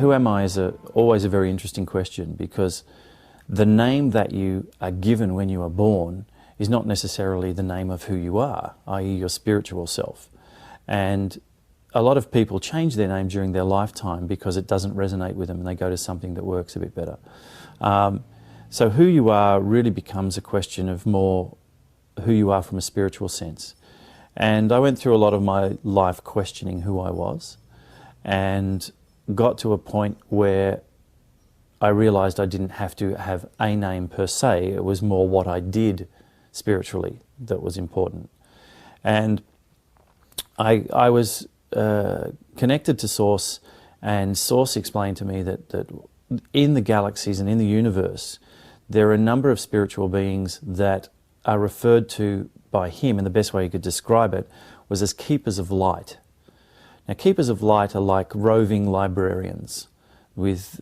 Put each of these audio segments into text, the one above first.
who am I is always a very interesting question, because the name that you are given when you are born is not necessarily the name of who you are, i.e. your spiritual self. And a lot of people change their name during their lifetime because it doesn't resonate with them and they go to something that works a bit better. So who you are really becomes a question of more who you are from a spiritual sense. And I went through a lot of my life questioning who I was, and got to a point where I realized I didn't have to have a name per se. It was more what I did spiritually that was important. And I was connected to Source, and Source explained to me that in the galaxies and in the universe, there are a number of spiritual beings that are referred to by him, and the best way he could describe it was as keepers of light. Now, keepers of light are like roving librarians with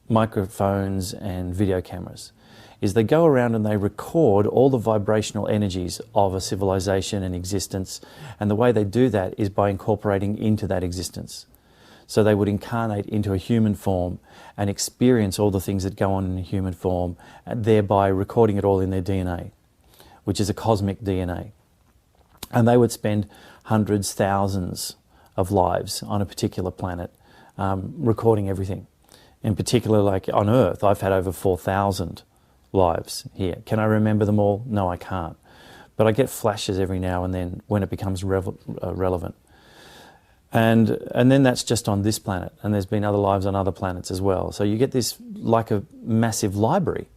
microphones and video cameras. They go around and they record all the vibrational energies of a civilization and existence, and the way they do that is by incorporating into that existence. So they would incarnate into a human form and experience all the things that go on in a human form, and thereby recording it all in their DNA, which is a cosmic DNA. And they would spend hundreds, thousands of lives on a particular planet, recording everything. In particular, like on Earth, I've had over 4,000 lives here. Can I remember them all? No, I can't. But I get flashes every now and then when it becomes relevant. And then that's just on this planet, and there's been other lives on other planets as well. So you get this like a massive library,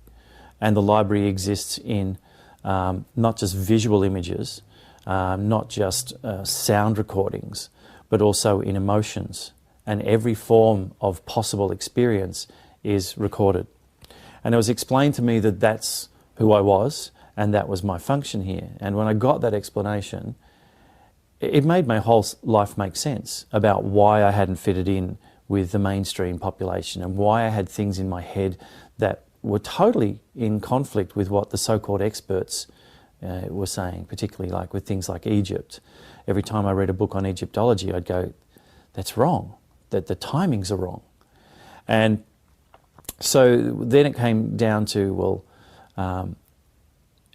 and the library exists in not just visual images, not just sound recordings, but also in emotions, and every form of possible experience is recorded. And it was explained to me that that's who I was, and that was my function here. And when I got that explanation, it made my whole life make sense about why I hadn't fitted in with the mainstream population, and why I had things in my head that were totally in conflict with what the so-called experts were saying, particularly like with things like Egypt. Every time I read a book on Egyptology, I'd go, that's wrong, that the timings are wrong. And so then it came down to, well,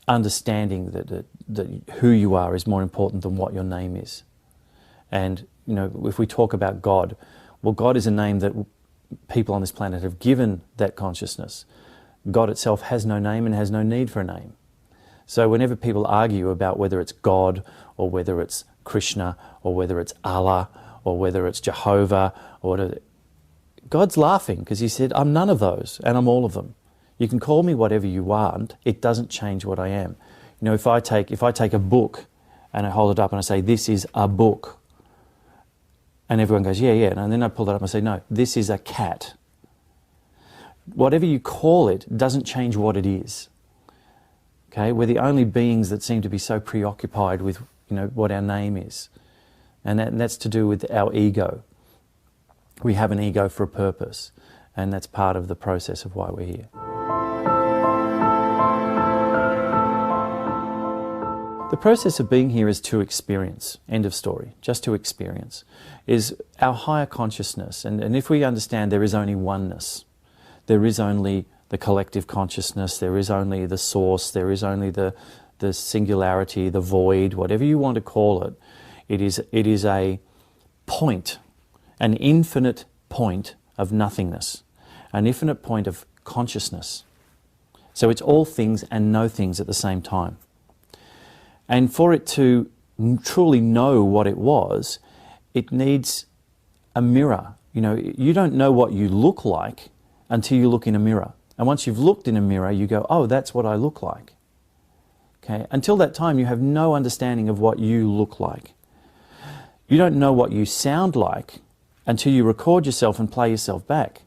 understanding that who you are is more important than what your name is. And, you know, if we talk about God, well, God is a name that people on this planet have given that consciousness. God itself has no name and has no need for a name. So whenever people argue about whether it's God, or whether it's Krishna, or whether it's Allah, or whether it's Jehovah, or whatever, God's laughing, because he said, I'm none of those, and I'm all of them. You can call me whatever you want, it doesn't change what I am. You know, if I take a book and I hold it up and I say, this is a book, and everyone goes, yeah, and then I pull it up and I say, no, this is a cat. Whatever you call it doesn't change what it is. Okay, we're the only beings that seem to be so preoccupied with, you know, what our name is, and that's to do with our ego. We have an ego for a purpose, and that's part of the process of why we're here. The process of being here is to experience, end of story, just to experience, is our higher consciousness. And if we understand there is only oneness, there is only the collective consciousness, there is only the source, there is only the singularity, the void, whatever you want to call it, it is a point, an infinite point of nothingness, an infinite point of consciousness. So it's all things and no things at the same time. And for it to truly know what it was, it needs a mirror. You know, you don't know what you look like until you look in a mirror. And once you've looked in a mirror, you go, oh, that's what I look like. Okay? Until that time, you have no understanding of what you look like. You don't know what you sound like until you record yourself and play yourself back.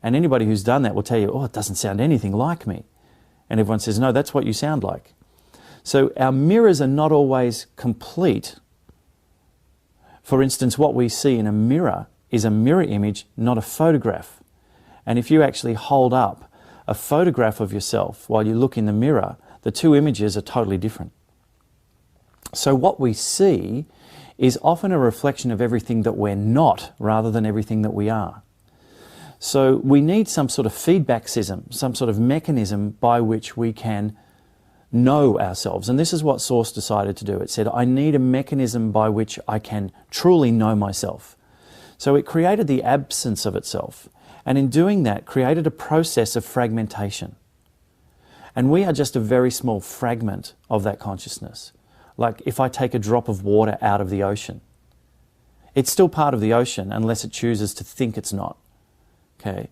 And anybody who's done that will tell you, oh, it doesn't sound anything like me. And everyone says, no, that's what you sound like. So our mirrors are not always complete. For instance, what we see in a mirror is a mirror image, not a photograph. And if you actually hold up a photograph of yourself while you look in the mirror, the two images are totally different. So what we see is often a reflection of everything that we're not rather than everything that we are. So we need some sort of feedback system, some sort of mechanism by which we can know ourselves. And this is what Source decided to do. It said, I need a mechanism by which I can truly know myself. So it created the absence of itself. And in doing that, created a process of fragmentation. And we are just a very small fragment of that consciousness. Like if I take a drop of water out of the ocean, it's still part of the ocean unless it chooses to think it's not. Okay,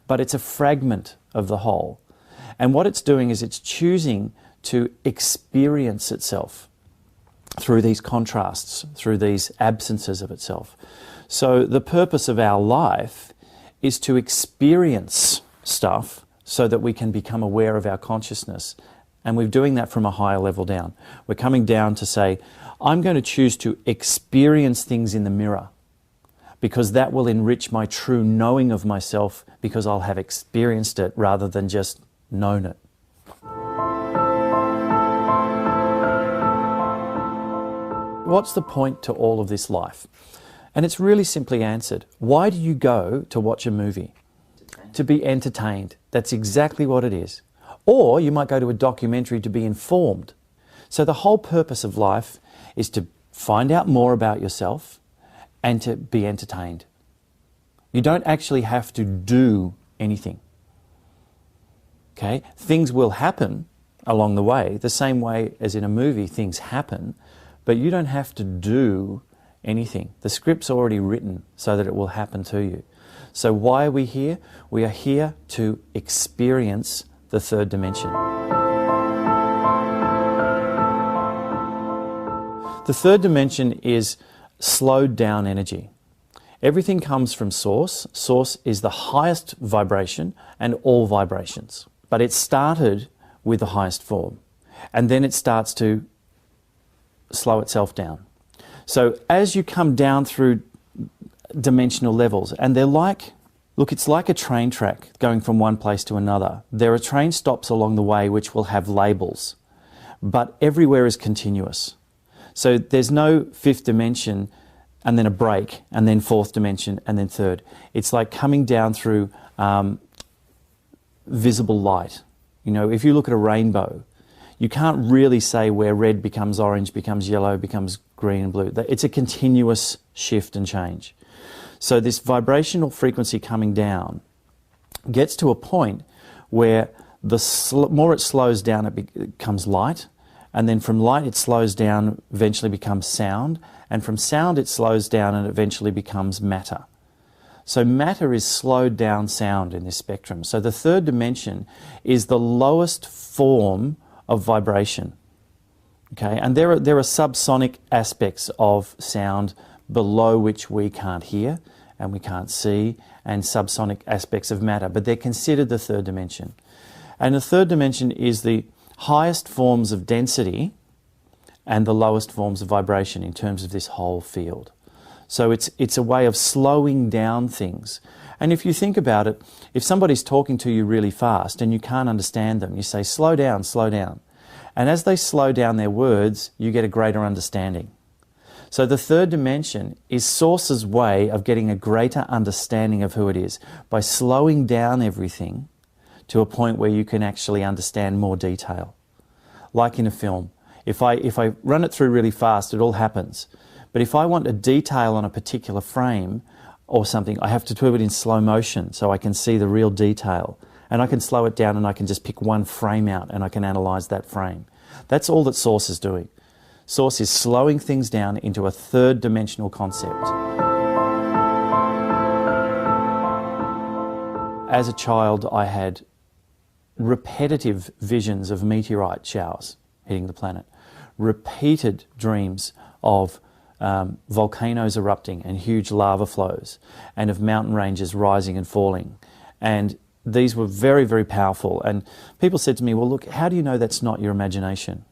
but it's a fragment of the whole. And what it's doing is it's choosing to experience itself through these contrasts, through these absences of itself. So the purpose of our life is to experience stuff so that we can become aware of our consciousness. And we're doing that from a higher level down. We're coming down to say, I'm going to choose to experience things in the mirror, because that will enrich my true knowing of myself, because I'll have experienced it rather than just known it. What's the point to all of this life? And it's really simply answered. Why do you go to watch a movie? To be entertained. That's exactly what it is. Or you might go to a documentary to be informed. So the whole purpose of life is to find out more about yourself and to be entertained. You don't actually have to do anything. Okay? Things will happen along the way, the same way as in a movie things happen, but you don't have to do anything. The script's already written so that it will happen to you. So why are we here? We are here to experience the third dimension. The third dimension is slowed down energy. Everything comes from Source. Source is the highest vibration and all vibrations. But it started with the highest form. And then it starts to slow itself down. So as you come down through dimensional levels, and they're like, look, it's like a train track going from one place to another. There are train stops along the way which will have labels, but everywhere is continuous. So there's no fifth dimension and then a break and then fourth dimension and then third. It's like coming down through visible light. You know, if you look at a rainbow, you can't really say where red becomes orange, becomes yellow, becomes green and blue. It's a continuous shift and change. So this vibrational frequency coming down gets to a point where the more it slows down, it becomes light. And then from light it slows down, eventually becomes sound. And from sound it slows down and eventually becomes matter. So matter is slowed down sound in this spectrum. So the third dimension is the lowest form of vibration. Okay, and there are subsonic aspects of sound below which we can't hear and we can't see, and subsonic aspects of matter, but they're considered the third dimension. And the third dimension is the highest forms of density and the lowest forms of vibration in terms of this whole field. So it's a way of slowing down things. And if you think about it, if somebody's talking to you really fast and you can't understand them, you say, slow down, slow down. And as they slow down their words, you get a greater understanding. So the third dimension is Source's way of getting a greater understanding of who it is by slowing down everything to a point where you can actually understand more detail. Like in a film. If I run it through really fast, it all happens. But if I want a detail on a particular frame or something, I have to do it in slow motion so I can see the real detail. And I can slow it down and I can just pick one frame out and I can analyze that frame. That's all that Source is doing. Source is slowing things down into a third dimensional concept. As a child, I had repetitive visions of meteorite showers hitting the planet, repeated dreams of volcanoes erupting and huge lava flows, and of mountain ranges rising and falling. And these were very, very powerful. And people said to me, well, look, how do you know that's not your imagination?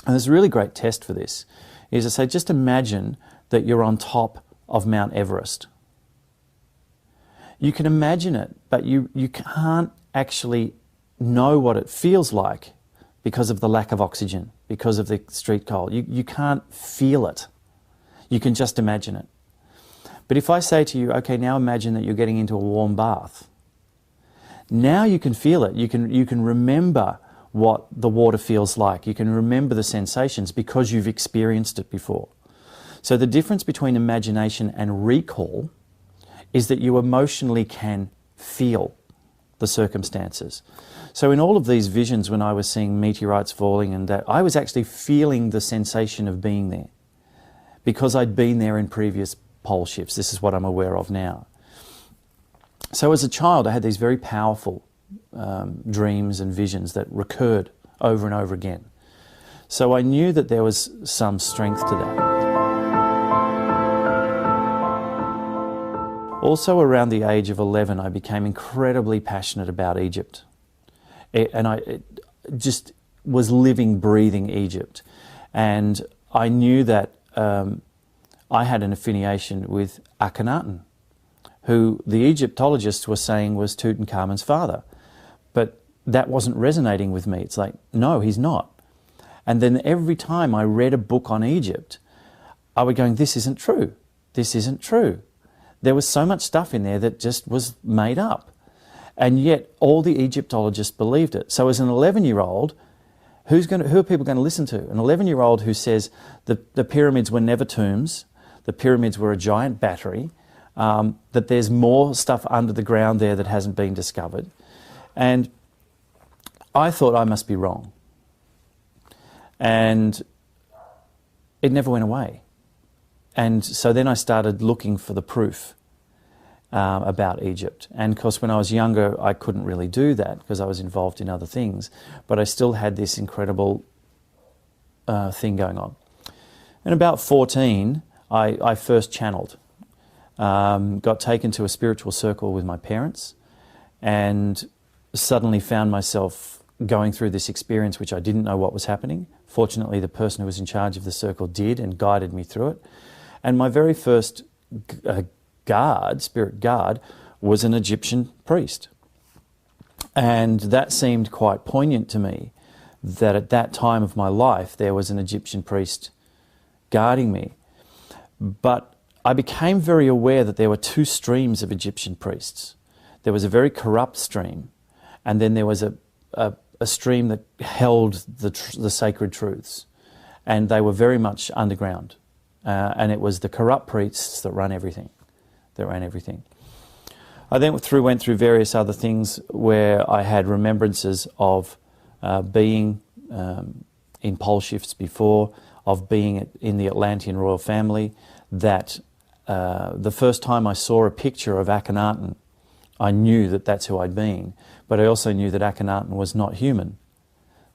And there's a really great test for this, is I say, just imagine that you're on top of Mount Everest. You can imagine it, but you can't actually know what it feels like because of the lack of oxygen, because of the street cold. You can't feel it. You can just imagine it. But if I say to you, okay, now imagine that you're getting into a warm bath. Now you can feel it. You can remember what the water feels like. You can remember the sensations because you've experienced it before. So the difference between imagination and recall is that you emotionally can feel the circumstances. So in all of these visions, when I was seeing meteorites falling and that, I was actually feeling the sensation of being there because I'd been there in previous pole shifts. This is what I'm aware of now. So as a child, I had these very powerful dreams and visions that recurred over and over again. So I knew that there was some strength to that. Also around the age of 11, I became incredibly passionate about Egypt. And I just was living, breathing Egypt. And I knew that I had an affiliation with Akhenaten, who the Egyptologists were saying was Tutankhamun's father. But that wasn't resonating with me. It's like, no, he's not. And then every time I read a book on Egypt, I would go, this isn't true. This isn't true. There was so much stuff in there that just was made up. And yet all the Egyptologists believed it. So as an 11-year-old, who are people going to listen to? An 11-year-old who says the pyramids were never tombs, the pyramids were a giant battery, that there's more stuff under the ground there that hasn't been discovered. And I thought I must be wrong. And it never went away. And so then I started looking for the proof about Egypt. And of course, when I was younger, I couldn't really do that because I was involved in other things. But I still had this incredible thing going on. And about 14, I first channeled. Got taken to a spiritual circle with my parents and suddenly found myself going through this experience which I didn't know what was happening. Fortunately, the person who was in charge of the circle did and guided me through it. And my very first spirit guard, was an Egyptian priest. And that seemed quite poignant to me, that at that time of my life there was an Egyptian priest guarding me. But I became very aware that there were two streams of Egyptian priests. There was a very corrupt stream, and then there was a stream that held the sacred truths. And they were very much underground. And it was the corrupt priests that ran everything. I then went through various other things where I had remembrances of being in pole shifts before, of being in the Atlantean royal family, that the first time I saw a picture of Akhenaten, I knew that that's who I'd been, but I also knew that Akhenaten was not human,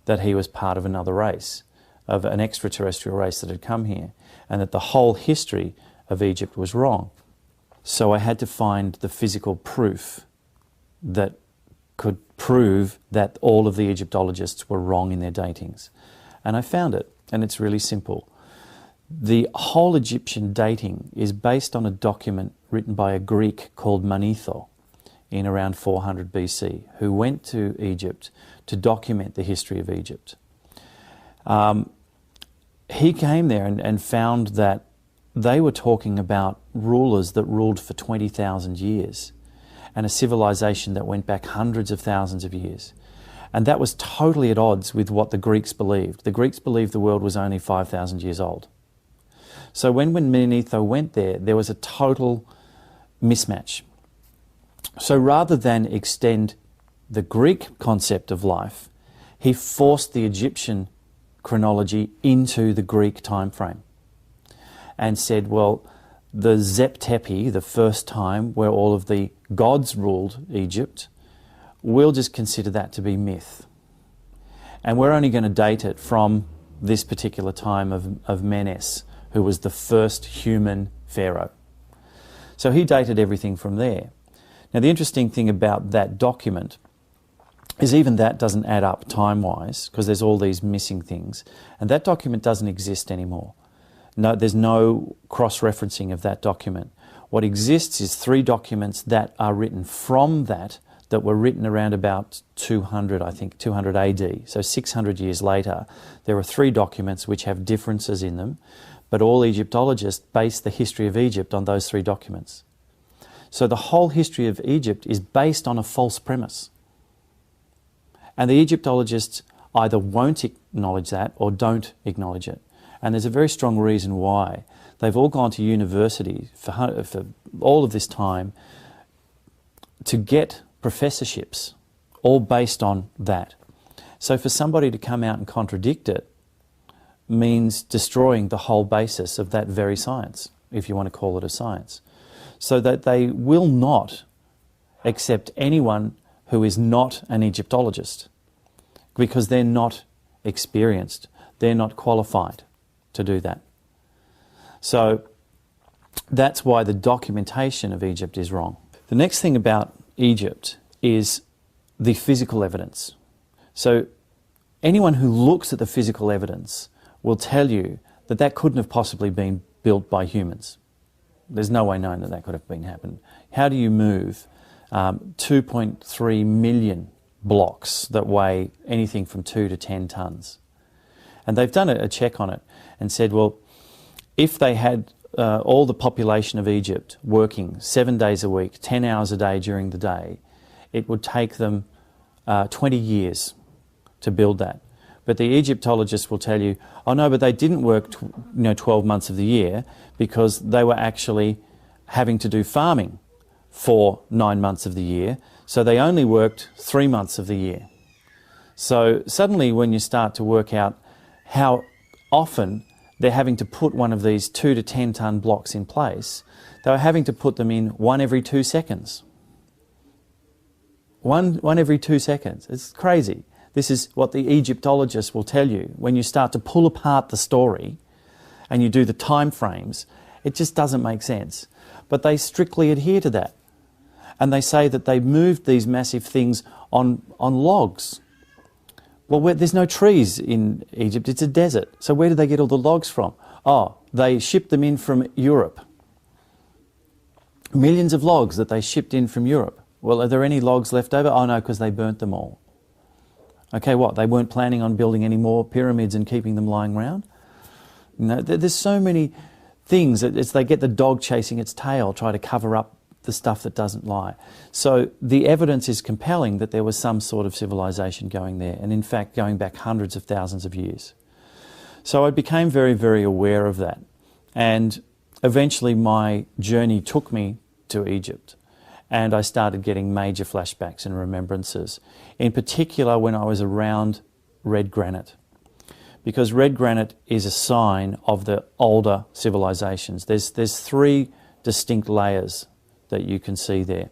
that he was part of another race, of an extraterrestrial race that had come here, and that the whole history of Egypt was wrong. So I had to find the physical proof that could prove that all of the Egyptologists were wrong in their datings. And I found it, and it's really simple. The whole Egyptian dating is based on a document written by a Greek called Manetho in around 400 BC, who went to Egypt to document the history of Egypt. He came there and found that they were talking about rulers that ruled for 20,000 years and a civilization that went back hundreds of thousands of years. And that was totally at odds with what the Greeks believed. The Greeks believed the world was only 5,000 years old. So when Manetho went there, there was a total mismatch. So rather than extend the Greek concept of life, he forced the Egyptian chronology into the Greek time frame and said, well, the Zep Tepi, the first time where all of the gods ruled Egypt, we'll just consider that to be myth. And we're only going to date it from this particular time of Menes, who was the first human pharaoh. So he dated everything from there. Now the interesting thing about that document is even that doesn't add up time-wise, because there's all these missing things. And that document doesn't exist anymore. No, there's no cross-referencing of that document. What exists is 3 documents that are written from that were written around about 200, I think, 200 AD. So 600 years later, there are 3 documents which have differences in them, but all Egyptologists base the history of Egypt on those 3 documents. So the whole history of Egypt is based on a false premise. And the Egyptologists either won't acknowledge that or don't acknowledge it. And there's a very strong reason why. They've all gone to university for all of this time to get professorships, all based on that. So for somebody to come out and contradict it means destroying the whole basis of that very science, if you want to call it a science. So that they will not accept anyone who is not an Egyptologist, because they're not experienced, they're not qualified to do that. So that's why the documentation of Egypt is wrong. The next thing about Egypt is the physical evidence. So anyone who looks at the physical evidence will tell you that that couldn't have possibly been built by humans. There's no way known that that could have been happened. How do you move 2.3 million blocks that weigh anything from 2 to 10 tons? And they've done a check on it and said, well, if they had all the population of Egypt working 7 days a week, 10 hours a day during the day, it would take them 20 years to build that. But the Egyptologists will tell you, oh no, but they didn't work 12 months of the year, because they were actually having to do farming for 9 months of the year, so they only worked 3 months of the year. So suddenly when you start to work out how often they're having to put one of these 2 to 10 ton blocks in place, they were having to put them in 1 every 2 seconds. One every 2 seconds. It's crazy. This is what the Egyptologists will tell you. When you start to pull apart the story and you do the time frames, it just doesn't make sense. But they strictly adhere to that. And they say that they moved these massive things on logs. Well, there's no trees in Egypt, it's a desert. So where did they get all the logs from? Oh, they shipped them in from Europe. Millions of logs that they shipped in from Europe. Well, are there any logs left over? Oh no, because they burnt them all. Okay, what? They weren't planning on building any more pyramids and keeping them lying around? No, there's so many things. It's they get the dog chasing its tail, try to cover up the stuff that doesn't lie. So the evidence is compelling that there was some sort of civilization going there, and in fact going back hundreds of thousands of years. So I became very, very aware of that. And eventually my journey took me to Egypt, and I started getting major flashbacks and remembrances, in particular when I was around red granite. Because red granite is a sign of the older civilizations. There's 3 distinct layers that you can see there.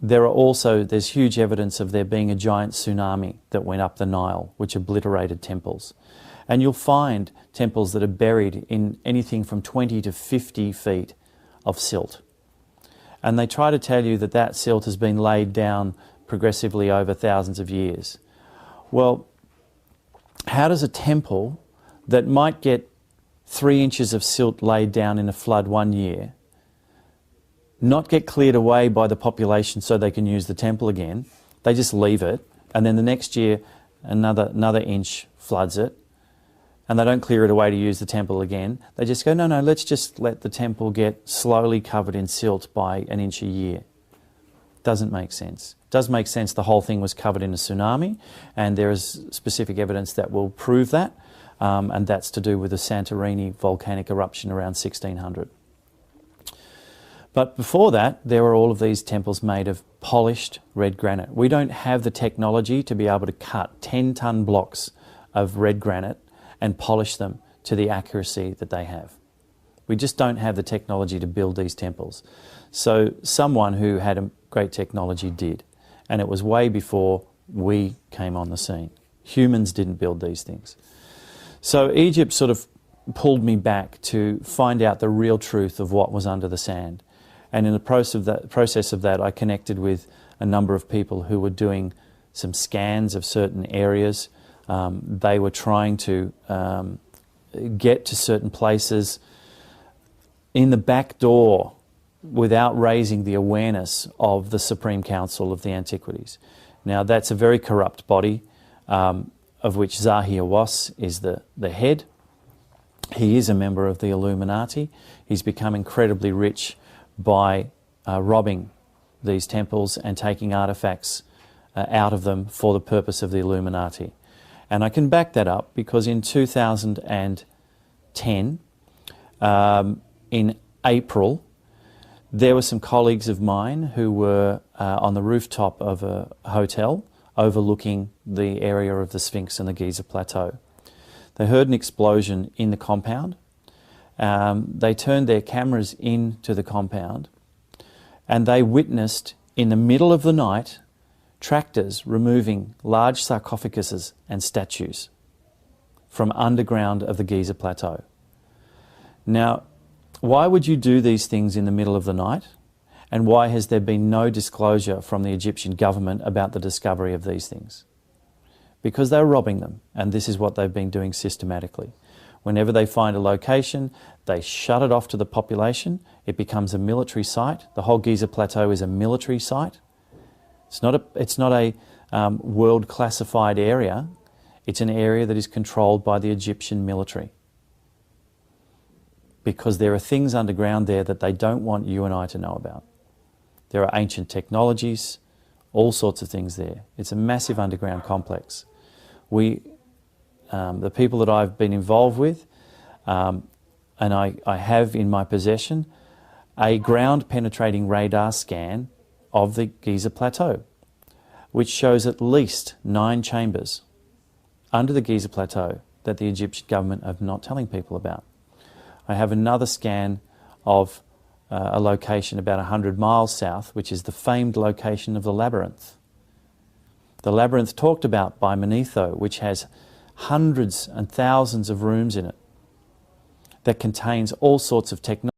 There's huge evidence of there being a giant tsunami that went up the Nile, which obliterated temples. And you'll find temples that are buried in anything from 20 to 50 feet of silt. And they try to tell you that that silt has been laid down progressively over thousands of years. Well, how does a temple that might get 3 inches of silt laid down in a flood one year not get cleared away by the population so they can use the temple again? They just leave it, and then the next year another inch floods it, and they don't clear it away to use the temple again. They just go, no, let's just let the temple get slowly covered in silt by 1 inch a year. Doesn't make sense. It does make sense the whole thing was covered in a tsunami, and there is specific evidence that will prove that, and that's to do with the Santorini volcanic eruption around 1600. But before that, there were all of these temples made of polished red granite. We don't have the technology to be able to cut 10-ton blocks of red granite and polish them to the accuracy that they have. We just don't have the technology to build these temples. So someone who had a great technology did, and it was way before we came on the scene. Humans didn't build these things. So Egypt sort of pulled me back to find out the real truth of what was under the sand. And in the process of that, I connected with a number of people who were doing some scans of certain areas. They were trying to get to certain places in the back door without raising the awareness of the Supreme Council of the Antiquities. Now, that's a very corrupt body, of which Zahi Hawass is the head. He is a member of the Illuminati. He's become incredibly rich by robbing these temples and taking artifacts out of them for the purpose of the Illuminati. And I can back that up because in 2010, in April, there were some colleagues of mine who were on the rooftop of a hotel overlooking the area of the Sphinx and the Giza Plateau. They heard an explosion in the compound. They turned their cameras into the compound and they witnessed in the middle of the night tractors removing large sarcophaguses and statues from underground of the Giza Plateau. Now, why would you do these things in the middle of the night? And why has there been no disclosure from the Egyptian government about the discovery of these things? Because they're robbing them, and this is what they've been doing systematically. Whenever they find a location, they shut it off to the population. It becomes a military site. The whole Giza Plateau is a military site. It's not a world classified area. It's an area that is controlled by the Egyptian military. Because there are things underground there that they don't want you and I to know about. There are ancient technologies, all sorts of things there. It's a massive underground complex. The people that I've been involved with, and I have in my possession, a ground-penetrating radar scan of the Giza Plateau, which shows at least 9 chambers under the Giza Plateau that the Egyptian government are not telling people about. I have another scan of a location about 100 miles south, which is the famed location of the labyrinth. The labyrinth talked about by Manetho, which has hundreds and thousands of rooms in it, that contains all sorts of technology,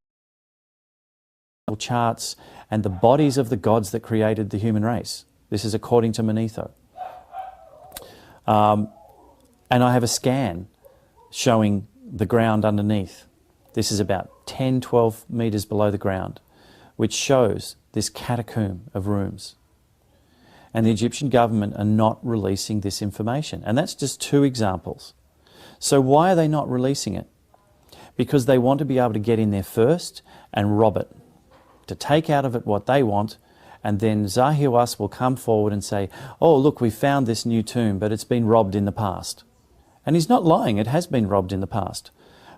charts, and the bodies of the gods that created the human race. This is according to Manetho. And I have a scan showing the ground underneath. This is about 10, 12 metres below the ground, which shows this catacomb of rooms. And the Egyptian government are not releasing this information. And that's just 2 examples. So why are they not releasing it? Because they want to be able to get in there first and rob it, to take out of it what they want, and then Zahiwas will come forward and say, oh, look, we found this new tomb, but it's been robbed in the past. And he's not lying, it has been robbed in the past,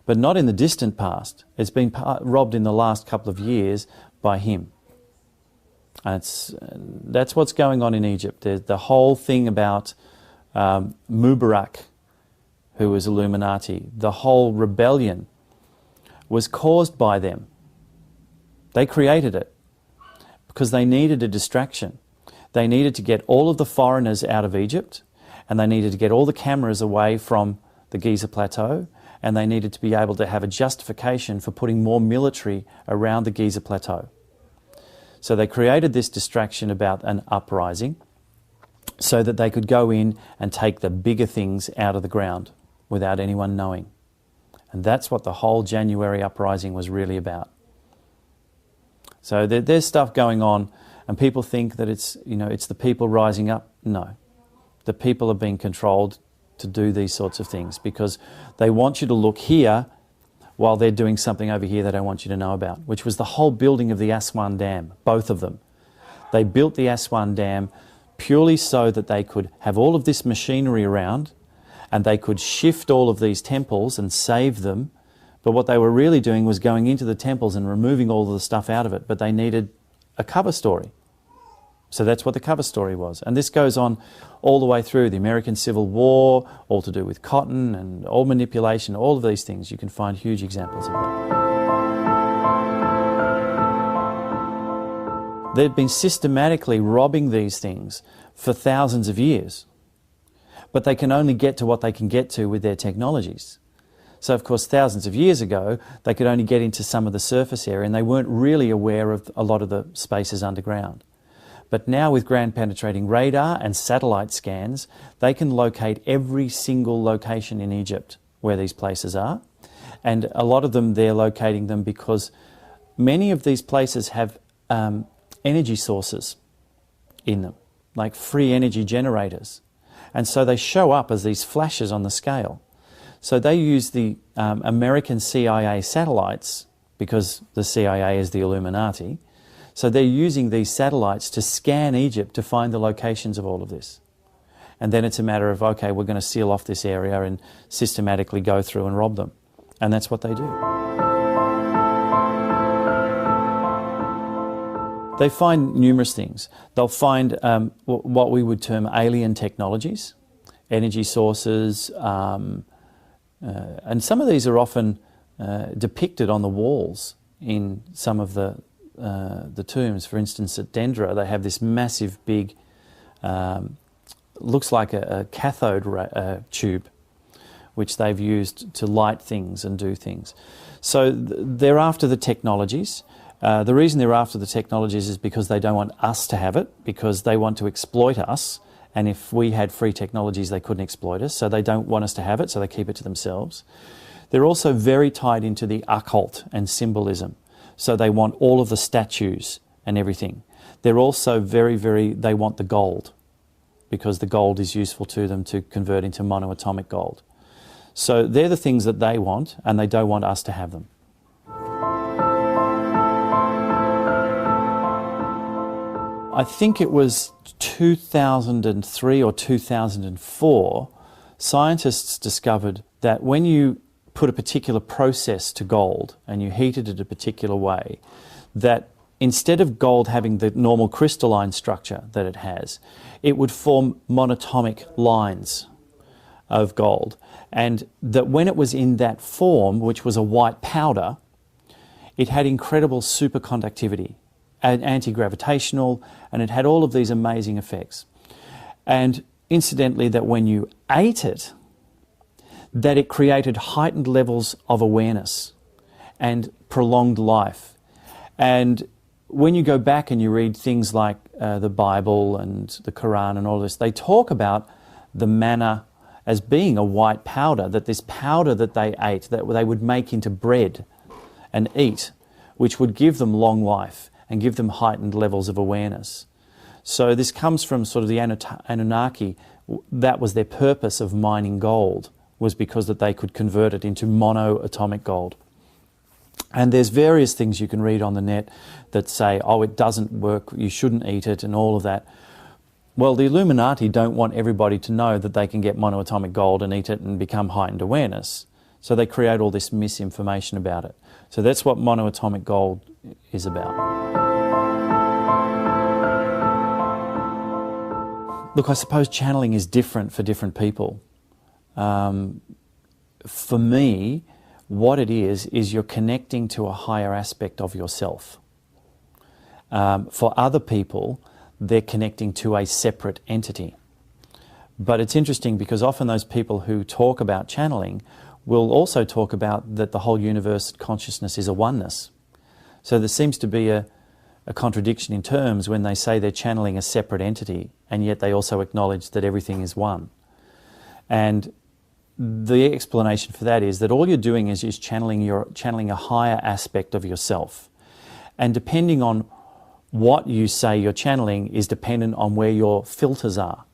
but not in the distant past. It's been robbed in the last couple of years by him. That's what's going on in Egypt. The whole thing about Mubarak, who was Illuminati, the whole rebellion was caused by them. They created it because they needed a distraction. They needed to get all of the foreigners out of Egypt, and they needed to get all the cameras away from the Giza Plateau, and they needed to be able to have a justification for putting more military around the Giza Plateau. So they created this distraction about an uprising so that they could go in and take the bigger things out of the ground without anyone knowing. And that's what the whole January uprising was really about. So there's stuff going on, and people think that it's the people rising up. No. The people are being controlled to do these sorts of things because they want you to look here while they're doing something over here they don't want you to know about, which was the whole building of the Aswan Dam, both of them. They built the Aswan Dam purely so that they could have all of this machinery around and they could shift all of these temples and save them. But what they were really doing was going into the temples and removing all of the stuff out of it. But they needed a cover story. So that's what the cover story was. And this goes on all the way through the American Civil War, all to do with cotton and all manipulation, all of these things. You can find huge examples of that. They've been systematically robbing these things for thousands of years. But they can only get to what they can get to with their technologies. So, of course, thousands of years ago, they could only get into some of the surface area and they weren't really aware of a lot of the spaces underground. But now with ground penetrating radar and satellite scans, they can locate every single location in Egypt where these places are. And a lot of them, they're locating them because many of these places have energy sources in them, like free energy generators. And so they show up as these flashes on the scale. So they use the American CIA satellites, because the CIA is the Illuminati. So they're using these satellites to scan Egypt to find the locations of all of this. And then it's a matter of, okay, we're going to seal off this area and systematically go through and rob them. And that's what they do. They find numerous things. They'll find what we would term alien technologies, energy sources, and some of these are often depicted on the walls in some of the tombs. For instance, at Dendra, they have this massive, big, looks like a cathode tube, which they've used to light things and do things. So they're after the technologies. The reason they're after the technologies is because they don't want us to have it, because they want to exploit us. And if we had free technologies, they couldn't exploit us. So they don't want us to have it, so they keep it to themselves. They're also very tied into the occult and symbolism. So they want all of the statues and everything. They're also they want the gold, because the gold is useful to them to convert into monoatomic gold. So they're the things that they want, and they don't want us to have them. I think it was 2003 or 2004, scientists discovered that when you put a particular process to gold and you heat it in a particular way, that instead of gold having the normal crystalline structure that it has, it would form monatomic lines of gold. And that when it was in that form, which was a white powder, it had incredible superconductivity and anti-gravitational, and it had all of these amazing effects. And incidentally, that when you ate it, that it created heightened levels of awareness and prolonged life. And when you go back and you read things like the Bible and the Quran and all this, they talk about the manna as being a white powder, that this powder that they ate, that they would make into bread and eat, which would give them long life and give them heightened levels of awareness. So this comes from sort of the Anunnaki. That was their purpose of mining gold, was because that they could convert it into monoatomic gold. And there's various things you can read on the net that say, oh, it doesn't work, you shouldn't eat it, and all of that. Well, the Illuminati don't want everybody to know that they can get monoatomic gold and eat it and become heightened awareness. So they create all this misinformation about it. So that's what monoatomic gold is about. Look, I suppose channeling is different for different people. For me, what it is you're connecting to a higher aspect of yourself. For other people, they're connecting to a separate entity. But it's interesting because often those people who talk about channeling will also talk about that the whole universe consciousness is a oneness. So there seems to be a contradiction in terms when they say they're channeling a separate entity, and yet they also acknowledge that everything is one. And the explanation for that is that all you're doing is channeling a higher aspect of yourself. And depending on what you say you're channeling is dependent on where your filters are.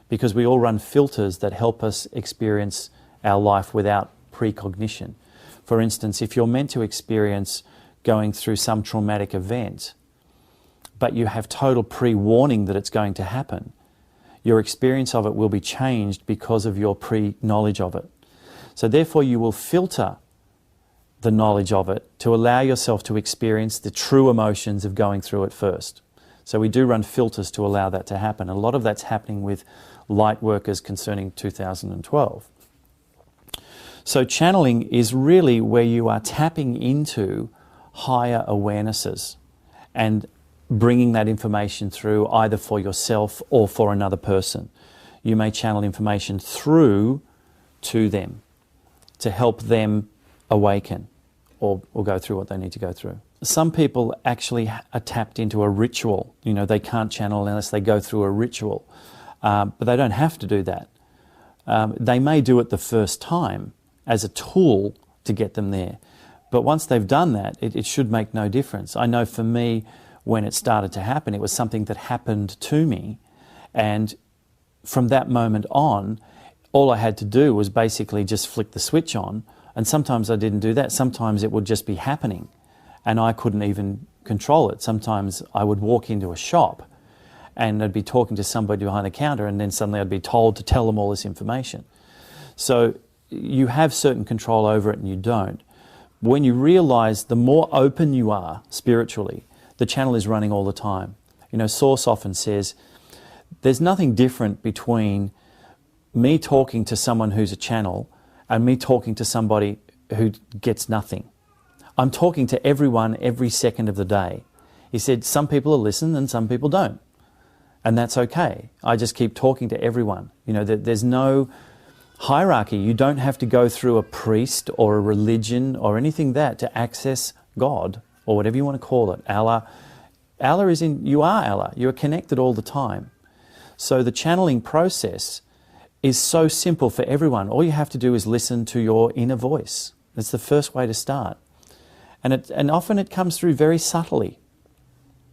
Because we all run filters that help us experience our life without precognition. For instance, if you're meant to experience going through some traumatic event, but you have total pre-warning that it's going to happen, your experience of it will be changed because of your pre-knowledge of it. So therefore you will filter the knowledge of it to allow yourself to experience the true emotions of going through it first. So we do run filters to allow that to happen. A lot of that's happening with light workers concerning 2012. So channeling is really where you are tapping into higher awarenesses and bringing that information through either for yourself or for another person. You may channel information through to them to help them awaken or go through what they need to go through. Some people actually are tapped into a ritual. You know, they can't channel unless they go through a ritual, but they don't have to do that. They may do it the first time as a tool to get them there, but once they've done that, it should make no difference. I know for me, when it started to happen, it was something that happened to me, and from that moment on, all I had to do was basically just flick the switch on, and sometimes I didn't do that. Sometimes it would just be happening and I couldn't even control it. Sometimes I would walk into a shop and I'd be talking to somebody behind the counter, and then suddenly I'd be told to tell them all this information. So you have certain control over it and you don't. When you realize the more open you are spiritually, the channel is running all the time. You know, Source often says, there's nothing different between me talking to someone who's a channel and me talking to somebody who gets nothing. I'm talking to everyone every second of the day. He said, some people will listen and some people don't. And that's okay. I just keep talking to everyone. You know, there's no hierarchy. You don't have to go through a priest or a religion or anything that to access God, or whatever you want to call it. Allah. Allah is in, you are Allah. You are connected all the time. So the channeling process is so simple for everyone. All you have to do is listen to your inner voice. That's the first way to start. And often it comes through very subtly.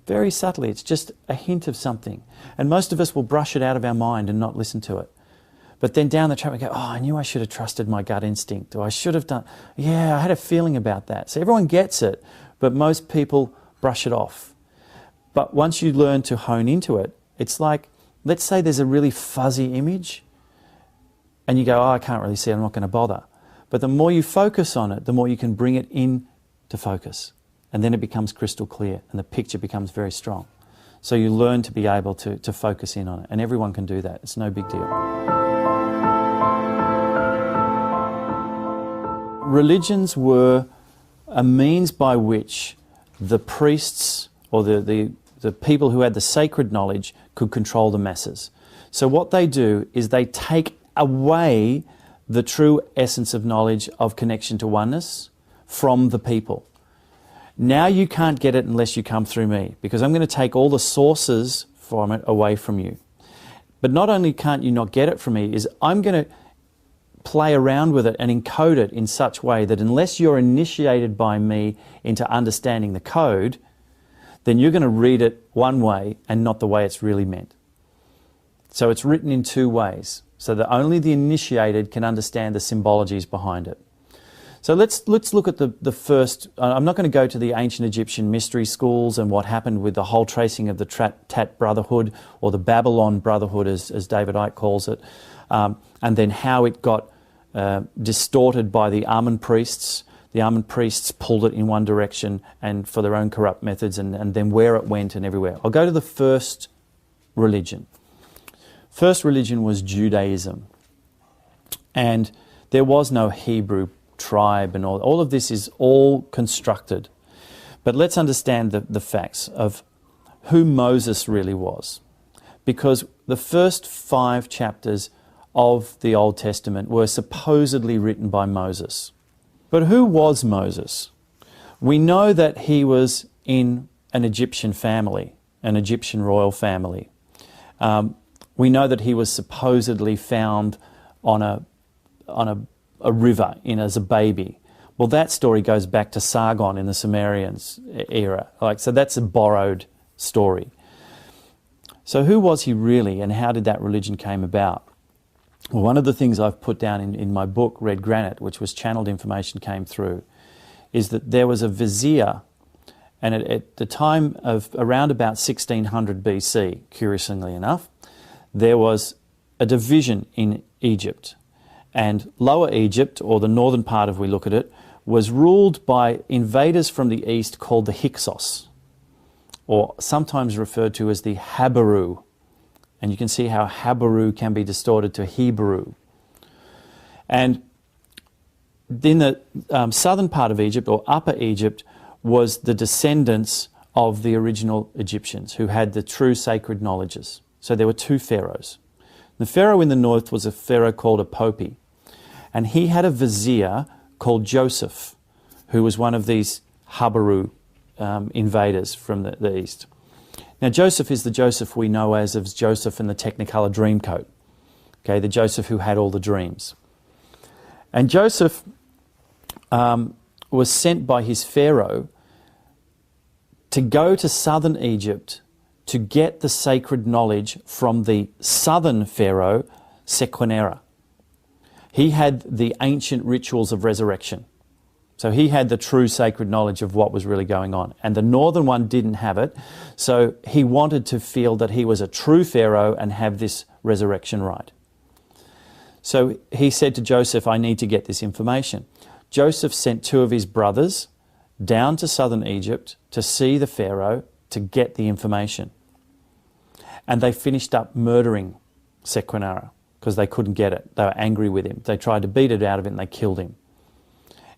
Very subtly. It's just a hint of something. And most of us will brush it out of our mind and not listen to it. But then down the track we go, oh, I knew I should have trusted my gut instinct, or I should have done, yeah, I had a feeling about that. So everyone gets it, but most people brush it off. But once you learn to hone into it, it's like, let's say there's a really fuzzy image, and you go, oh, I can't really see it, I'm not going to bother. But the more you focus on it, the more you can bring it in to focus. And then it becomes crystal clear, and the picture becomes very strong. So you learn to be able to focus in on it, and everyone can do that. It's no big deal. Religions were a means by which the priests or the people who had the sacred knowledge could control the masses. So what they do is they take away the true essence of knowledge of connection to oneness from the people. Now you can't get it unless you come through me, because I'm going to take all the sources from it away from you. But not only can't you not get it from me, is I'm going to play around with it and encode it in such a way that unless you're initiated by me into understanding the code, then you're going to read it one way and not the way it's really meant. So it's written in two ways, so that only the initiated can understand the symbologies behind it. So let's look at the first. I'm not going to go to the ancient Egyptian mystery schools and what happened with the whole tracing of the Tat Brotherhood, or the Babylon Brotherhood as David Icke calls it, and then how it got distorted by the Amun priests. The Amun priests pulled it in one direction and for their own corrupt methods, and then where it went and everywhere. I'll go to the first religion. First religion was Judaism. And there was no Hebrew tribe, and all of this is all constructed. But let's understand the facts of who Moses really was. Because the first 5 chapters of the Old Testament were supposedly written by Moses. But who was Moses? We know that he was in an Egyptian family, an Egyptian royal family. We know that he was supposedly found on a river as a baby. Well, that story goes back to Sargon in the Sumerians era. So that's a borrowed story. So who was he really, and how did that religion came about? Well, one of the things I've put down in my book, Red Granite, which was channeled information came through, is that there was a vizier, and at the time of around about 1600 BC, curiously enough, there was a division in Egypt. And Lower Egypt, or the northern part if we look at it, was ruled by invaders from the east called the Hyksos, or sometimes referred to as the Habaru. And you can see how Habaru can be distorted to Hebrew. And in the southern part of Egypt, or Upper Egypt, was the descendants of the original Egyptians who had the true sacred knowledges. So there were 2 pharaohs. The pharaoh in the north was a pharaoh called Apopi. And he had a vizier called Joseph, who was one of these Habaru invaders from the east. Now, Joseph is the Joseph we know as Joseph in the Technicolor Dreamcoat. Okay, the Joseph who had all the dreams. And Joseph was sent by his Pharaoh to go to southern Egypt to get the sacred knowledge from the southern Pharaoh, Sequenera. He had the ancient rituals of resurrection. So he had the true sacred knowledge of what was really going on. And the northern one didn't have it. So he wanted to feel that he was a true Pharaoh and have this resurrection right. So he said to Joseph, I need to get this information. Joseph sent 2 of his brothers down to southern Egypt to see the Pharaoh to get the information. And they finished up murdering Sequenara because they couldn't get it. They were angry with him. They tried to beat it out of him and they killed him.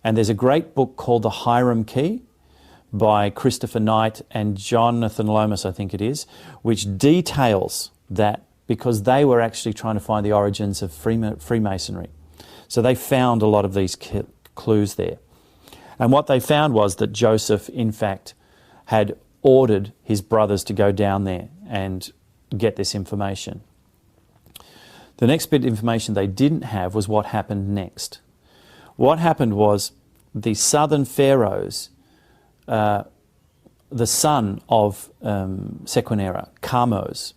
And there's a great book called The Hiram Key by Christopher Knight and Jonathan Lomas, I think it is, which details that because they were actually trying to find the origins of Freemasonry. So they found a lot of these clues there. And what they found was that Joseph, in fact, had ordered his brothers to go down there and get this information. The next bit of information they didn't have was what happened next. What happened was the southern pharaohs, the son of Sequenera, Kamos,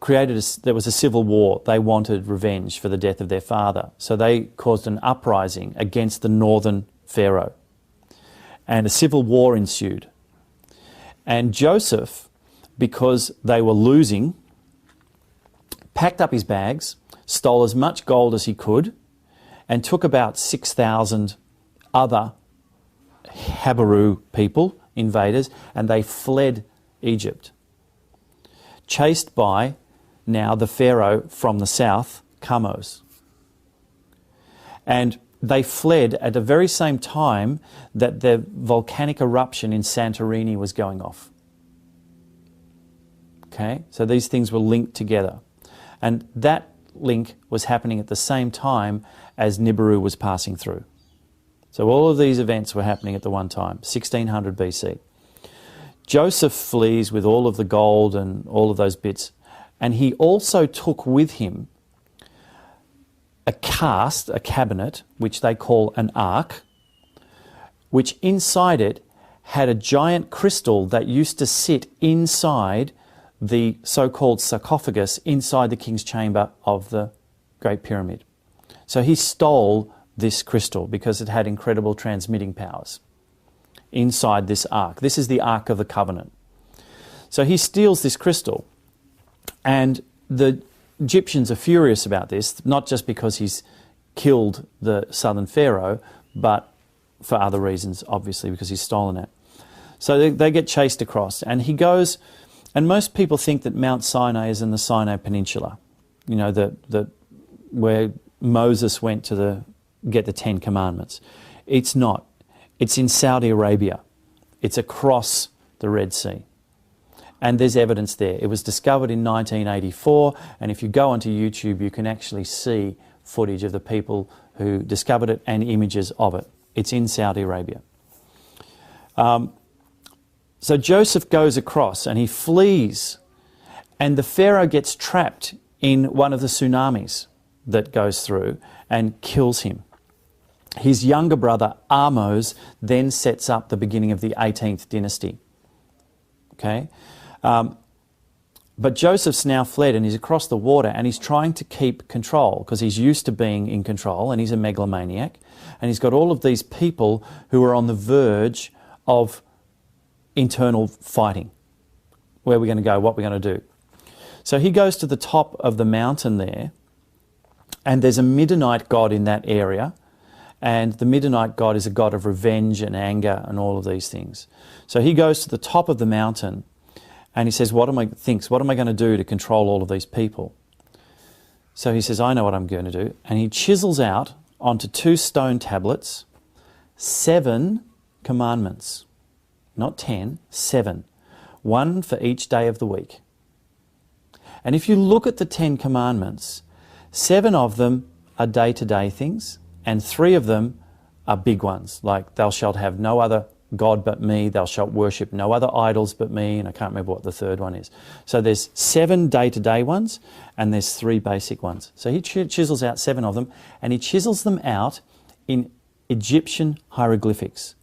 there was a civil war. They wanted revenge for the death of their father. So they caused an uprising against the northern pharaoh. And a civil war ensued. And Joseph, because they were losing, packed up his bags, stole as much gold as he could, and took about 6,000 other Habaru people, invaders, and they fled Egypt, chased by now the Pharaoh from the south, Kamos. And they fled at the very same time that the volcanic eruption in Santorini was going off. Okay, so these things were linked together. And that link was happening at the same time as Nibiru was passing through. So all of these events were happening at the one time, 1600 BC. Joseph flees with all of the gold and all of those bits, and he also took with him a cabinet, which they call an ark, which inside it had a giant crystal that used to sit inside the so-called sarcophagus inside the king's chamber of the Great Pyramid. So he stole this crystal because it had incredible transmitting powers inside this ark. This is the Ark of the Covenant. So he steals this crystal, and the Egyptians are furious about this, not just because he's killed the southern pharaoh, but for other reasons, obviously, because he's stolen it. So they get chased across, and he goes, and most people think that Mount Sinai is in the Sinai Peninsula, you know, where Moses went to get the 10 Commandments. It's not. It's in Saudi Arabia. It's across the Red Sea. And there's evidence there. It was discovered in 1984, and if you go onto YouTube, you can actually see footage of the people who discovered it and images of it. It's in Saudi Arabia. So Joseph goes across and he flees, and the Pharaoh gets trapped in one of the tsunamis that goes through and kills him. His younger brother, Ahmose, then sets up the beginning of the 18th dynasty. Okay? But Joseph's now fled and he's across the water, and he's trying to keep control because he's used to being in control, and he's a megalomaniac. And he's got all of these people who are on the verge of internal fighting. Where are we going to go? What are we going to do? So he goes to the top of the mountain there, and there's a Midianite god in that area. And the Midianite god is a god of revenge and anger and all of these things. So he goes to the top of the mountain and he says, what am I going to do to control all of these people? So he says, I know what I'm going to do. And he chisels out onto 2 stone tablets 7 commandments. Not 10, 7. 1 for each day of the week. And if you look at the 10 commandments, 7 of them are day-to-day things, and 3 of them are big ones, like thou shalt have no other God but me, thou shalt worship no other idols but me, and I can't remember what the third one is. So there's 7 day-to-day ones, and there's 3 basic ones. So he chisels out 7 of them, and he chisels them out in Egyptian hieroglyphics,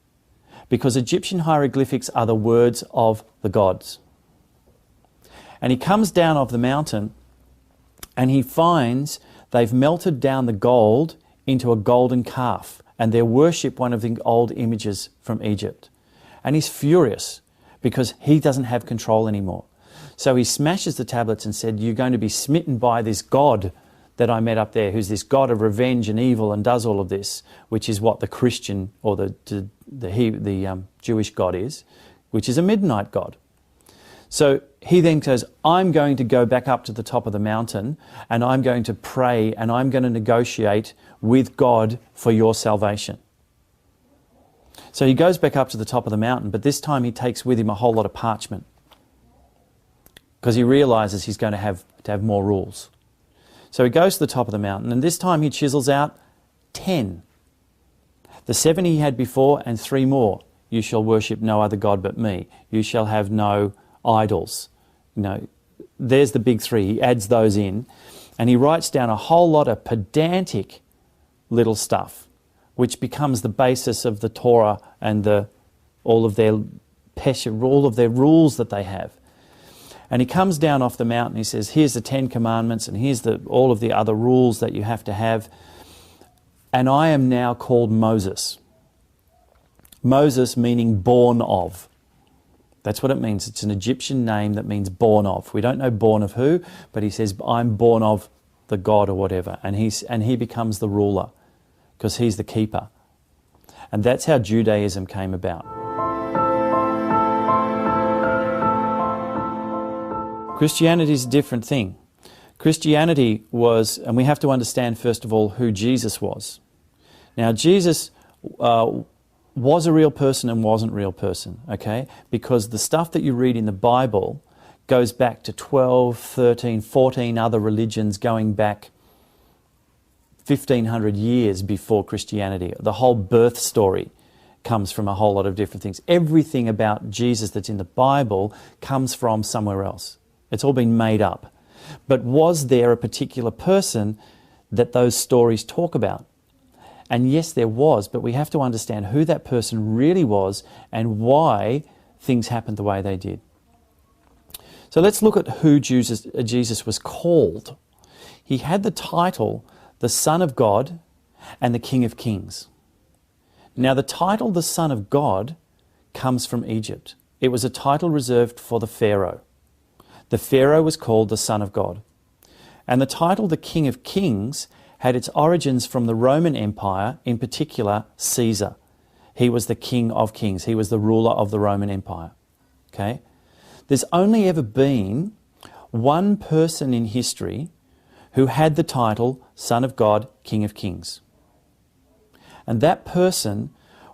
because Egyptian hieroglyphics are the words of the gods. And he comes down off the mountain, and he finds They've melted down the gold into a golden calf, and they worship one of the old images from Egypt. And he's furious because he doesn't have control anymore. So he smashes the tablets and said, you're going to be smitten by this God that I met up there, who's this God of revenge and evil and does all of this, which is what the Christian or the Jewish God is, which is a midnight God. So he then says, I'm going to go back up to the top of the mountain and I'm going to pray and I'm going to negotiate with God for your salvation. So he goes back up to the top of the mountain, but this time he takes with him a whole lot of parchment because he realizes he's going to have more rules. So he goes to the top of the mountain, and this time he chisels out 10. The 7 he had before, and 3 more. You shall worship no other God but me. You shall have no idols. You know, there's the big 3. He adds those in, and he writes down a whole lot of pedantic little stuff, which becomes the basis of the Torah and all of their rules that they have. And he comes down off the mountain, he says, here's the 10 commandments and here's all of the other rules that you have to have. And I am now called Moses. Moses meaning born of. That's what it means. It's an Egyptian name that means born of. We don't know born of who, but he says, I'm born of the God or whatever. And he becomes the ruler because he's the keeper. And that's how Judaism came about. Christianity is a different thing. Christianity was, and we have to understand first of all who Jesus was. Now Jesus was a real person and wasn't a real person, okay? Because the stuff that you read in the Bible goes back to 12, 13, 14 other religions going back 1,500 years before Christianity. The whole birth story comes from a whole lot of different things. Everything about Jesus that's in the Bible comes from somewhere else. It's all been made up. But was there a particular person that those stories talk about? And yes, there was, but we have to understand who that person really was and why things happened the way they did. So let's look at who Jesus was called. He had the title, the Son of God and the King of Kings. Now the title, the Son of God, comes from Egypt. It was a title reserved for the Pharaoh. The Pharaoh was called the Son of God. And the title, the King of Kings, had its origins from the Roman Empire, in particular Caesar. He was the King of Kings. He was the ruler of the Roman Empire. Okay? There's only ever been one person in history who had the title Son of God, King of Kings. And that person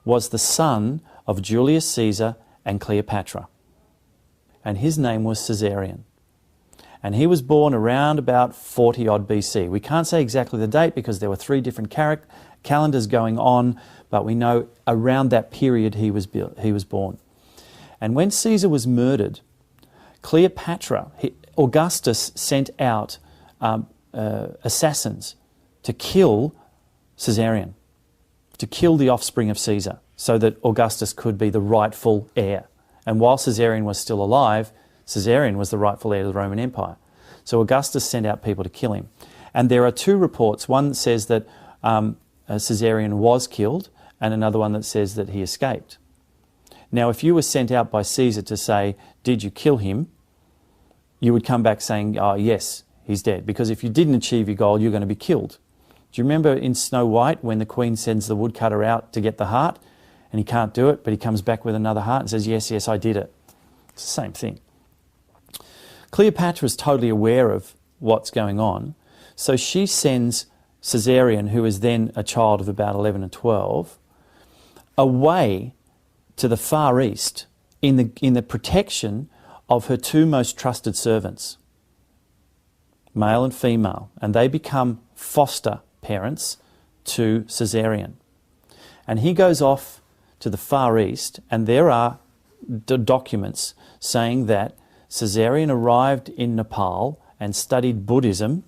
was the son of Julius Caesar and Cleopatra. And his name was Caesarion. And he was born around about 40 odd BC. We can't say exactly the date because there were 3 different calendars going on, but we know around that period he was born. And when Caesar was murdered, Augustus sent out assassins to kill Caesarion, to kill the offspring of Caesar, so that Augustus could be the rightful heir. And while Caesarion was still alive, Caesarion was the rightful heir of the Roman Empire. So Augustus sent out people to kill him. And there are 2 reports. One says that Caesarion was killed, and another one that says that he escaped. Now, if you were sent out by Caesar to say, did you kill him? You would come back saying, oh, yes, he's dead. Because if you didn't achieve your goal, you're going to be killed. Do you remember in Snow White when the Queen sends the woodcutter out to get the heart? And he can't do it, but he comes back with another heart and says, yes, yes, I did it. It's the same thing. Cleopatra is totally aware of what's going on, so she sends Caesarion, who is then a child of about 11 and 12, away to the Far East in the protection of her 2 most trusted servants, male and female, and they become foster parents to Caesarion. And he goes off to the Far East, and there are documents saying that Caesarion arrived in Nepal and studied Buddhism,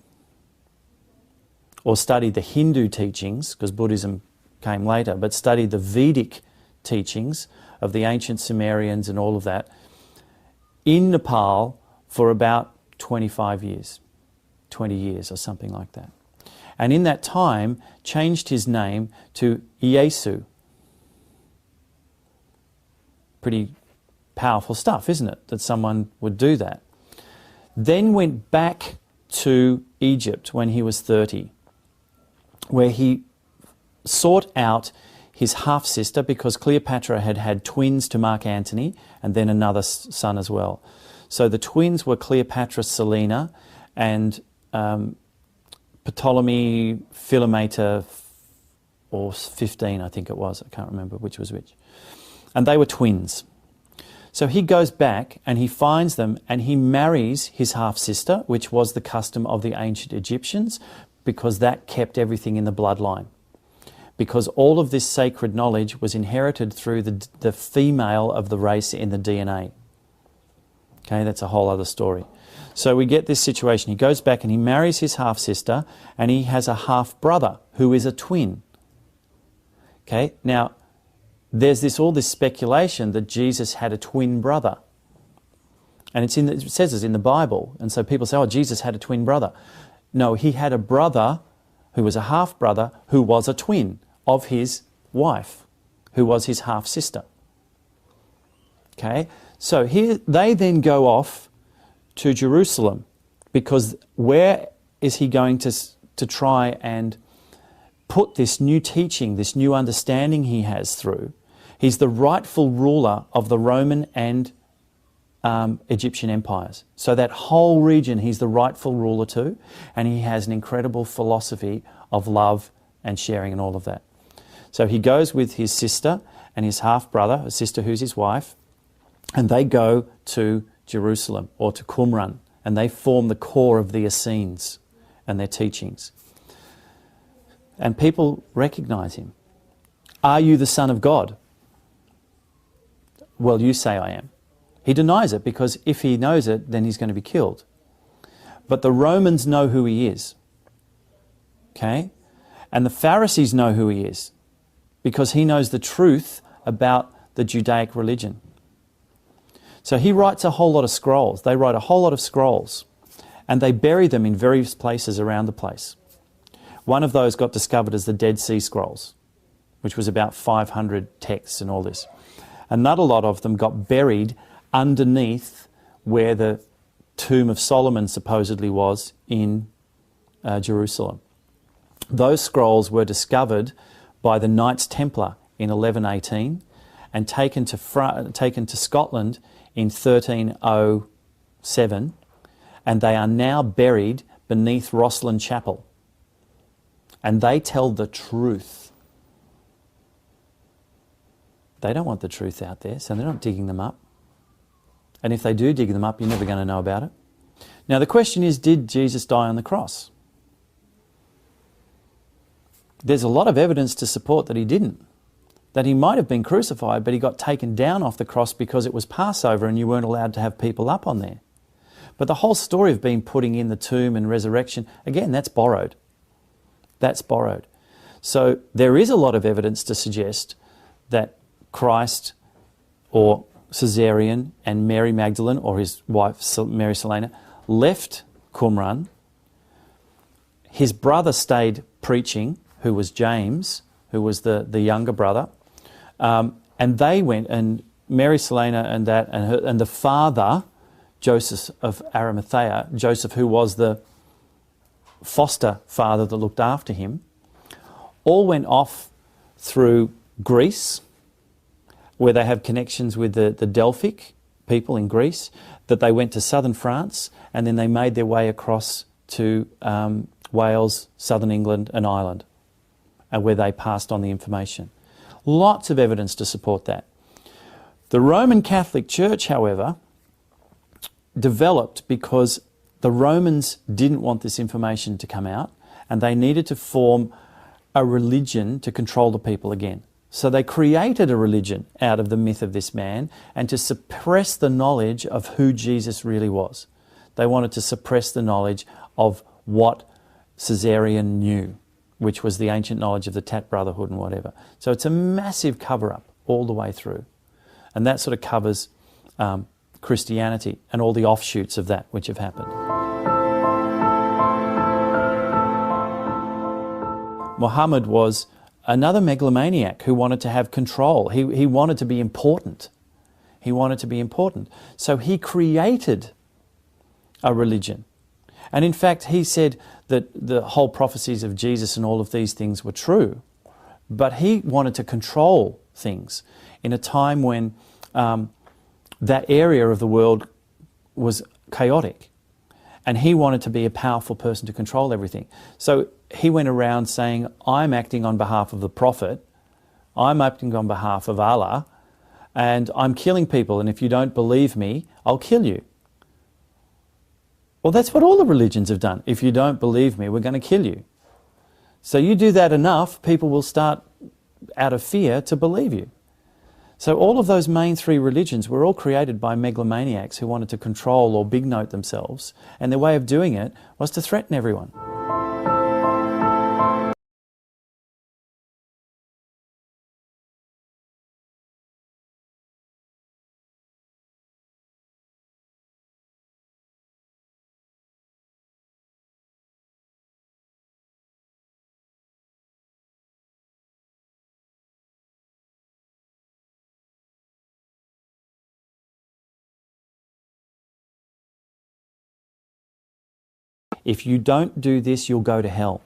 or studied the Hindu teachings, because Buddhism came later, but studied the Vedic teachings of the ancient Sumerians and all of that, in Nepal for about 25 years, 20 years or something like that. and in that time changed his name to Iesu. Pretty powerful stuff, isn't it, that someone would do that? Then went back to Egypt when he was 30, where he sought out his half-sister, because Cleopatra had had twins to Mark Antony and then another son as well. So the twins were Cleopatra Selina and Ptolemy Philometor, or 15 I think it was, I can't remember which was which. And they were twins. So he goes back and he finds them and he marries his half-sister, which was the custom of the ancient Egyptians, because that kept everything in the bloodline. Because all of this sacred knowledge was inherited through the female of the race in the DNA. Okay, that's a whole other story. So we get this situation. He goes back and he marries his half-sister, and he has a half-brother who is a twin. Okay, now there's all this speculation that Jesus had a twin brother. And it says it's in the Bible. And so people say, oh, Jesus had a twin brother. No, he had a brother who was a half-brother who was a twin of his wife, who was his half-sister. Okay, so here they then go off to Jerusalem, because where is he going to try and put this new teaching, this new understanding he has through? He's the rightful ruler of the Roman and Egyptian empires. So that whole region he's the rightful ruler to, and he has an incredible philosophy of love and sharing and all of that. So he goes with his sister and his half-brother, a sister who's his wife, and they go to Jerusalem, or to Qumran, and they form the core of the Essenes and their teachings. And people recognize him. Are you the Son of God? Well, you say I am. He denies it, because if he knows it, then he's going to be killed. But the Romans know who he is. Okay? And the Pharisees know who he is, because he knows the truth about the Judaic religion. So he writes a whole lot of scrolls. They write a whole lot of scrolls, and they bury them in various places around the place. One of those got discovered as the Dead Sea Scrolls, which was about 500 texts and all this. Another lot of them got buried underneath where the tomb of Solomon supposedly was in Jerusalem. Those scrolls were discovered by the Knights Templar in 1118 and taken to Scotland in 1307, and they are now buried beneath Rosslyn Chapel. And they tell the truth. They don't want the truth out there, so they're not digging them up. And if they do dig them up, you're never going to know about it. Now the question is, did Jesus die on the cross? There's a lot of evidence to support that he didn't. That he might have been crucified, but he got taken down off the cross because it was Passover and you weren't allowed to have people up on there. But the whole story of being putting in the tomb and resurrection, again, that's borrowed. That's borrowed. So there is a lot of evidence to suggest that Christ, or Caesarion, and Mary Magdalene, or his wife Mary Selena, left Qumran. His brother stayed preaching, who was James, who was the younger brother. And they went, and Mary Selena and the father, Joseph of Arimathea, Joseph, who was the foster father that looked after him, all went off through Greece, where they have connections with the Delphic people in Greece, that they went to southern France, and then they made their way across to Wales, southern England and Ireland, where they passed on the information. Lots of evidence to support that. The Roman Catholic Church, however, developed because the Romans didn't want this information to come out, and they needed to form a religion to control the people again. So they created a religion out of the myth of this man, and to suppress the knowledge of who Jesus really was. They wanted to suppress the knowledge of what Caesarion knew, which was the ancient knowledge of the Tat Brotherhood and whatever. So it's a massive cover-up all the way through. And that sort of covers Christianity and all the offshoots of that which have happened. Muhammad was another megalomaniac who wanted to have control. He wanted to be important. He wanted to be important. So he created a religion. And in fact, he said that the whole prophecies of Jesus and all of these things were true. But he wanted to control things in a time when that area of the world was chaotic. And he wanted to be a powerful person to control everything. So he went around saying, I'm acting on behalf of the Prophet, I'm acting on behalf of Allah, and I'm killing people, and if you don't believe me, I'll kill you. Well, that's what all the religions have done. If you don't believe me, we're going to kill you. So you do that enough, people will start, out of fear, to believe you. So all of those main three religions were all created by megalomaniacs who wanted to control or big note themselves, and their way of doing it was to threaten everyone. If you don't do this, you'll go to hell.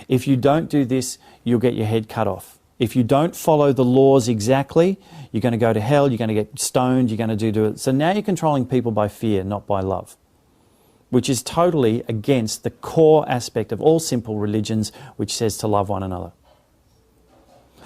If you don't do this, you'll get your head cut off. If you don't follow the laws exactly, you're going to go to hell, you're going to get stoned, you're going to do it. So now you're controlling people by fear, not by love, which is totally against the core aspect of all simple religions, which says to love one another.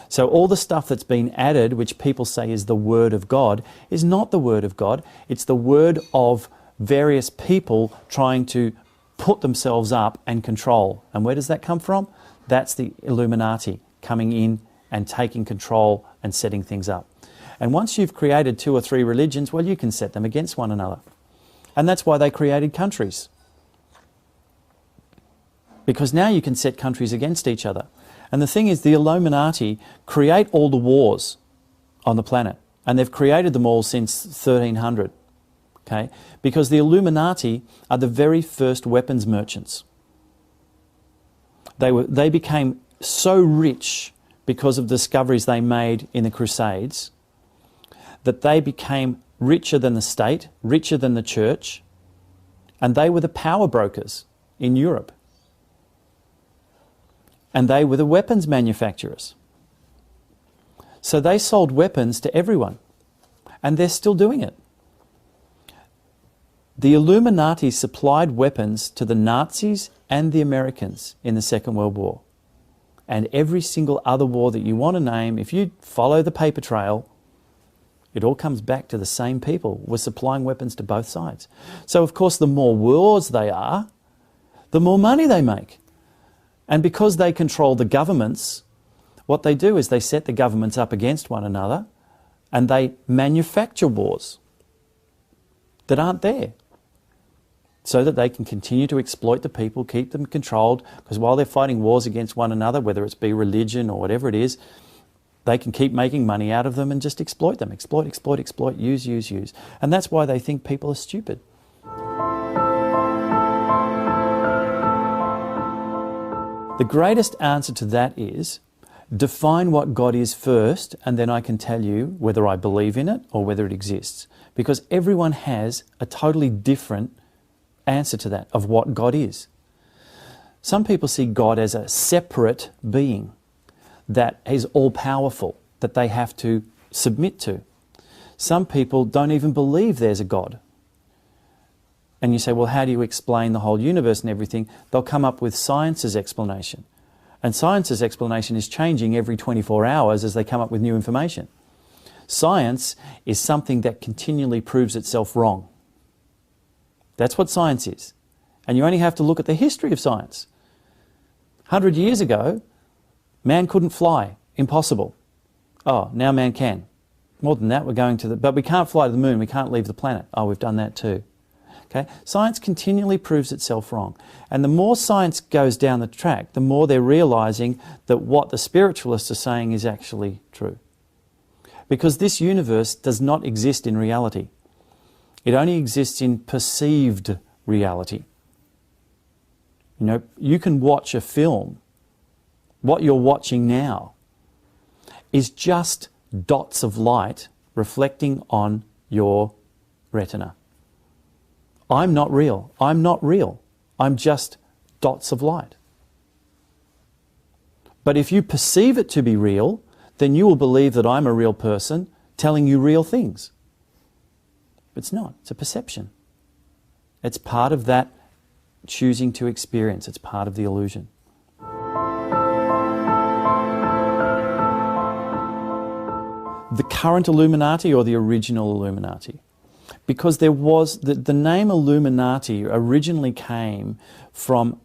So all the stuff that's been added, which people say is the Word of God, is not the Word of God. It's the word of various people trying to put themselves up and control. And where does that come from? That's the Illuminati coming in and taking control and setting things up. And once you've created 2 or 3 religions, well, you can set them against one another. And that's why they created countries. Because now you can set countries against each other. And the thing is, the Illuminati create all the wars on the planet. And they've created them all since 1300. Okay? Because the Illuminati are the very first weapons merchants. They became so rich because of discoveries they made in the Crusades that they became richer than the state, richer than the church, and they were the power brokers in Europe. And they were the weapons manufacturers. So they sold weapons to everyone, and they're still doing it. The Illuminati supplied weapons to the Nazis and the Americans in the Second World War. And every single other war that you want to name, if you follow the paper trail, it all comes back to the same people were supplying weapons to both sides. So of course the more wars they are, the more money they make. And because they control the governments, what they do is they set the governments up against one another and they manufacture wars that aren't there, so that they can continue to exploit the people, keep them controlled, because while they're fighting wars against one another, whether it's be religion or whatever it is, they can keep making money out of them and just exploit them. Exploit, exploit, exploit, use, use, use. And that's why they think people are stupid. The greatest answer to that is, define what God is first, and then I can tell you whether I believe in it or whether it exists. Because everyone has a totally different answer to that, of what God is. Some people see God as a separate being that is all-powerful, that they have to submit to. Some people don't even believe there's a God. And you say, well, how do you explain the whole universe and everything? They'll come up with science's explanation. And science's explanation is changing every 24 hours as they come up with new information. Science is something that continually proves itself wrong. That's what science is. And you only have to look at the history of science. 100 years ago, man couldn't fly. Impossible. Oh, now man can. More than that, we're going to but we can't fly to the moon, we can't leave the planet. Oh, we've done that too. Okay? Science continually proves itself wrong. And the more science goes down the track, the more they're realizing that what the spiritualists are saying is actually true. Because this universe does not exist in reality. It only exists in perceived reality. You know, you can watch a film what you're watching now, is just dots of light reflecting on your retina. I'm not real. I'm not real. I'm just dots of light. But if you perceive it to be real, then you will believe that I'm a real person telling you real things. It's not. It's a perception. It's part of that choosing to experience. It's part of the illusion. The current Illuminati or the original Illuminati? Because there was, the name Illuminati originally came from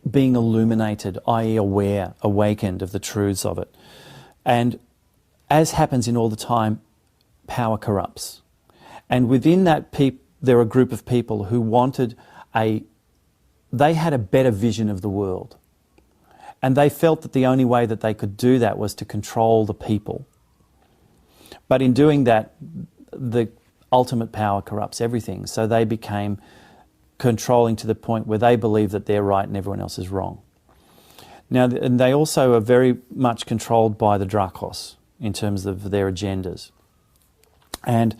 being illuminated, i.e. aware, awakened of the truths of it. And as happens in all the time, power corrupts. And within that there are a group of people who wanted they had a better vision of the world. And they felt that the only way that they could do that was to control the people. But in doing that, the ultimate power corrupts everything. So they became controlling to the point where they believe that they're right and everyone else is wrong. Now, and they also are very much controlled by the Dracos in terms of their agendas. And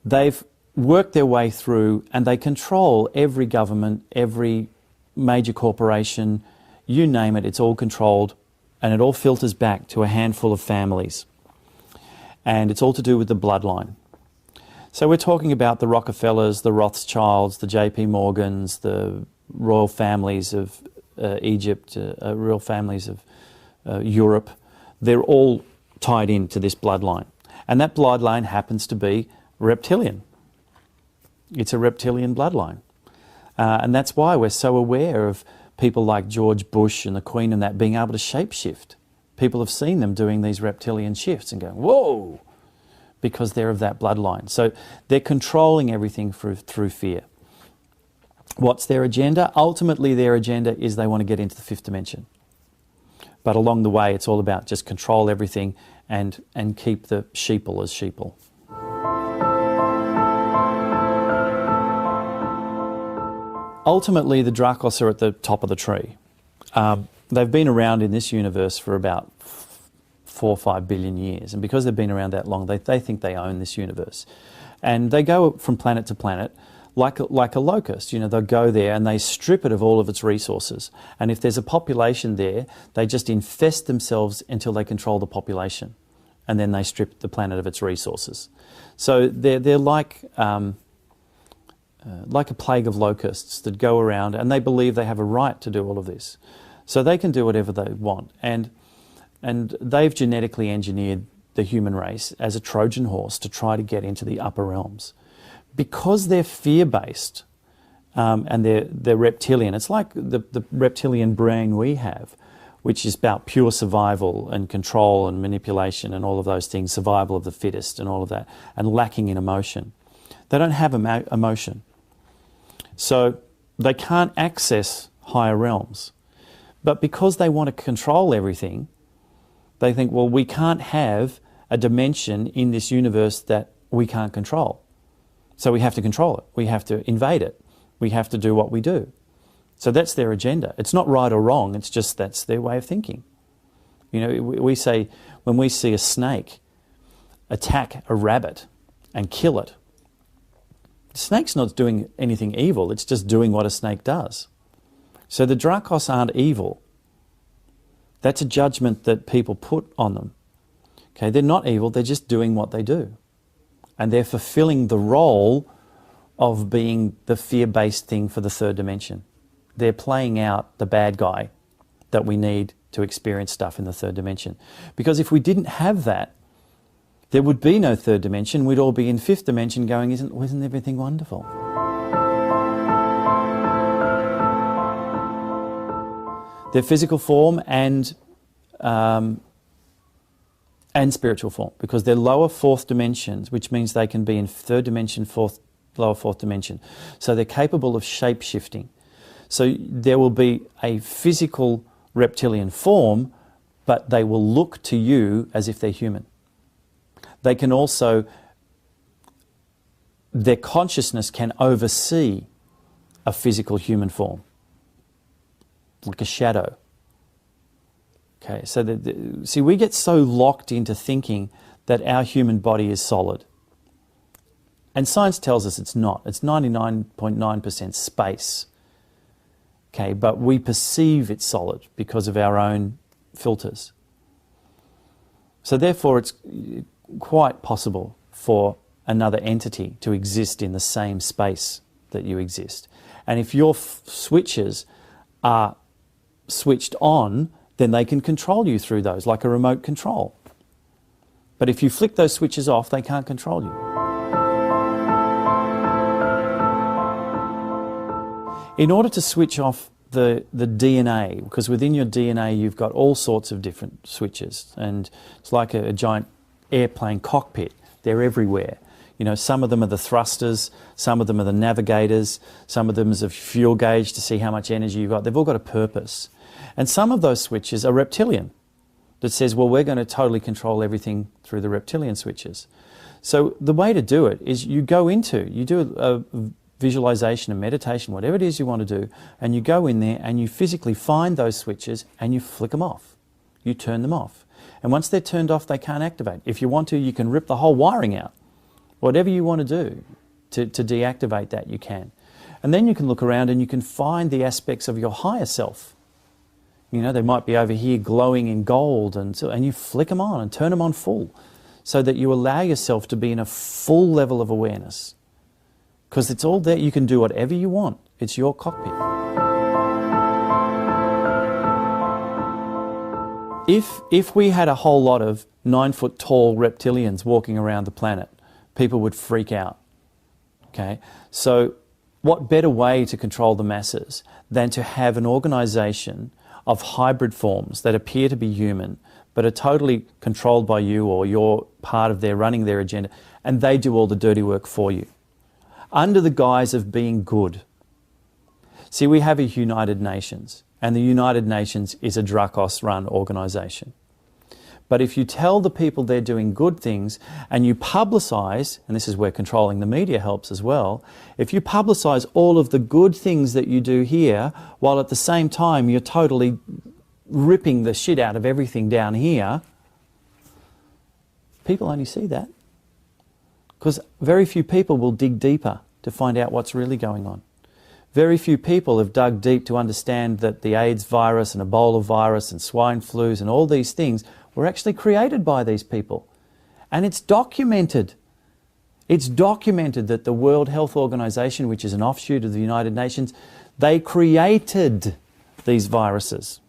they've worked their way through and they control every government, every major corporation, you name it, it's all controlled and it all filters back to a handful of families. And it's all to do with the bloodline. So we're talking about the Rockefellers, the Rothschilds, the JP Morgans, the royal families of Egypt, royal families of Europe. They're all tied into this bloodline. And that bloodline happens to be reptilian. It's a reptilian bloodline. And that's why we're so aware of people like George Bush and the Queen and that being able to shapeshift. People have seen them doing these reptilian shifts and going, whoa, because they're of that bloodline. So they're controlling everything through fear. What's their agenda? Ultimately, their agenda is they want to get into the fifth dimension. But along the way, it's all about just control everything and keep the sheeple as sheeple. Ultimately, the Dracos are at the top of the tree. They've been around in this universe for about 4 or 5 billion years. And because they've been around that long, they think they own this universe. And they go from planet to planet like a locust. You know, they'll go there and they strip it of all of its resources. And if there's a population there, they just infest themselves until they control the population. And then they strip the planet of its resources. So they're like a plague of locusts that go around and they believe they have a right to do all of this. So they can do whatever they want. And they've genetically engineered the human race as a Trojan horse to try to get into the upper realms. Because they're fear-based and they're reptilian, it's like the reptilian brain we have, which is about pure survival and control and manipulation and all of those things, survival of the fittest and all of that, and lacking in emotion. They don't have emotion. So they can't access higher realms. But because they want to control everything, they think, well, we can't have a dimension in this universe that we can't control. So we have to control it. We have to invade it. We have to do what we do. So that's their agenda. It's not right or wrong. It's just that's their way of thinking. You know, we say when we see a snake attack a rabbit and kill it, the snake's not doing anything evil. It's just doing what a snake does. So the Dracos aren't evil. That's a judgment that people put on them. Okay, they're not evil. They're just doing what they do. And they're fulfilling the role of being the fear-based thing for the third dimension. They're playing out the bad guy that we need to experience stuff in the third dimension. Because if we didn't have that, there would be no third dimension. We'd all be in fifth dimension going, isn't everything wonderful? Their physical form and spiritual form, because they're lower fourth dimensions, which means they can be in third dimension, lower fourth dimension. So they're capable of shape-shifting. So there will be a physical reptilian form, but they will look to you as if they're human. They can also, their consciousness can oversee a physical human form, like a shadow. Okay, so see, we get so locked into thinking that our human body is solid. And science tells us it's not. It's 99.9% space. Okay, but we perceive it solid because of our own filters. So therefore, it's quite possible for another entity to exist in the same space that you exist. And if your switches are switched on, then they can control you through those, like a remote control. But if you flick those switches off, they can't control you. In order to switch off the DNA, because within your DNA you've got all sorts of different switches, and it's like a giant airplane cockpit. They're everywhere. You know, some of them are the thrusters, some of them are the navigators, some of them is a fuel gauge to see how much energy you've got. They've all got a purpose. And some of those switches are reptilian, that says, well, we're going to totally control everything through the reptilian switches. So the way to do it is you do a visualization, a meditation, whatever it is you want to do, and you go in there and you physically find those switches and you flick them off. You turn them off. And once they're turned off, they can't activate. If you want to, you can rip the whole wiring out. Whatever you want to do to deactivate that, you can. And then you can look around and you can find the aspects of your higher self. You know, they might be over here glowing in gold, and you flick them on and turn them on full so that you allow yourself to be in a full level of awareness. Because it's all there. You can do whatever you want. It's your cockpit. If we had a whole lot of 9-foot tall reptilians walking around the planet, people would freak out. Okay? So what better way to control the masses than to have an organization of hybrid forms that appear to be human but are totally controlled by you, or you're part of their running their agenda, and they do all the dirty work for you under the guise of being good. See, we have a United Nations, and the United Nations is a Drakos-run organisation. But if you tell the people they're doing good things and you publicise, and this is where controlling the media helps as well, if you publicise all of the good things that you do here, while at the same time you're totally ripping the shit out of everything down here, people only see that. Because very few people will dig deeper to find out what's really going on. Very few people have dug deep to understand that the AIDS virus and Ebola virus and swine flus and all these things were actually created by these people. And it's documented. It's documented that the World Health Organization, which is an offshoot of the United Nations, they created these viruses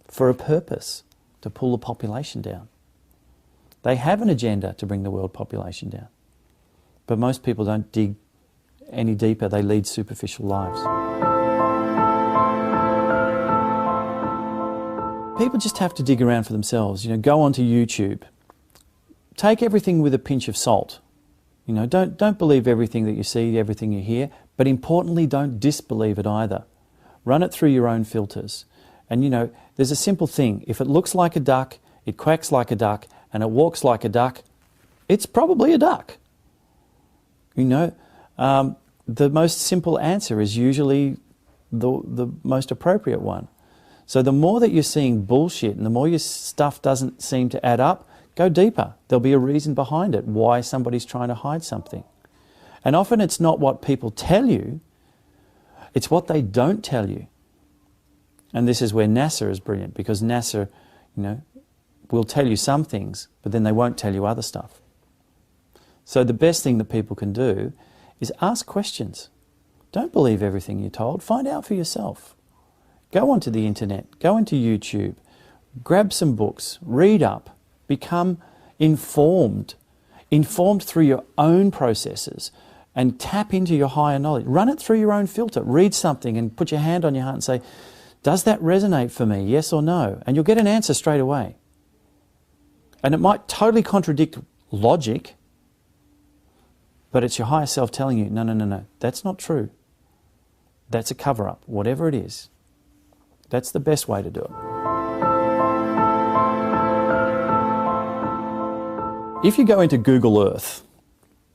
for a purpose, to pull the population down. They have an agenda to bring the world population down. But most people don't dig any deeper. They lead superficial lives. People just have to dig around for themselves. You know, go onto YouTube. Take everything with a pinch of salt. You know, don't believe everything that you see, everything you hear, but importantly, don't disbelieve it either. Run it through your own filters. And you know, there's a simple thing. If it looks like a duck, it quacks like a duck, and it walks like a duck, it's probably a duck. You know, the most simple answer is usually the most appropriate one. So the more that you're seeing bullshit and the more your stuff doesn't seem to add up, go deeper. There'll be a reason behind it, why somebody's trying to hide something. And often it's not what people tell you, it's what they don't tell you. And this is where NASA is brilliant, because NASA, you know, will tell you some things, but then they won't tell you other stuff. So the best thing that people can do is ask questions. Don't believe everything you're told. Find out for yourself. Go onto the internet, go into YouTube, grab some books, read up, become informed through your own processes, and tap into your higher knowledge. Run it through your own filter. Read something and put your hand on your heart and say, does that resonate for me, yes or no? And you'll get an answer straight away. And it might totally contradict logic, but it's your higher self telling you, no, that's not true. That's a cover-up, whatever it is. That's the best way to do it. If you go into Google Earth,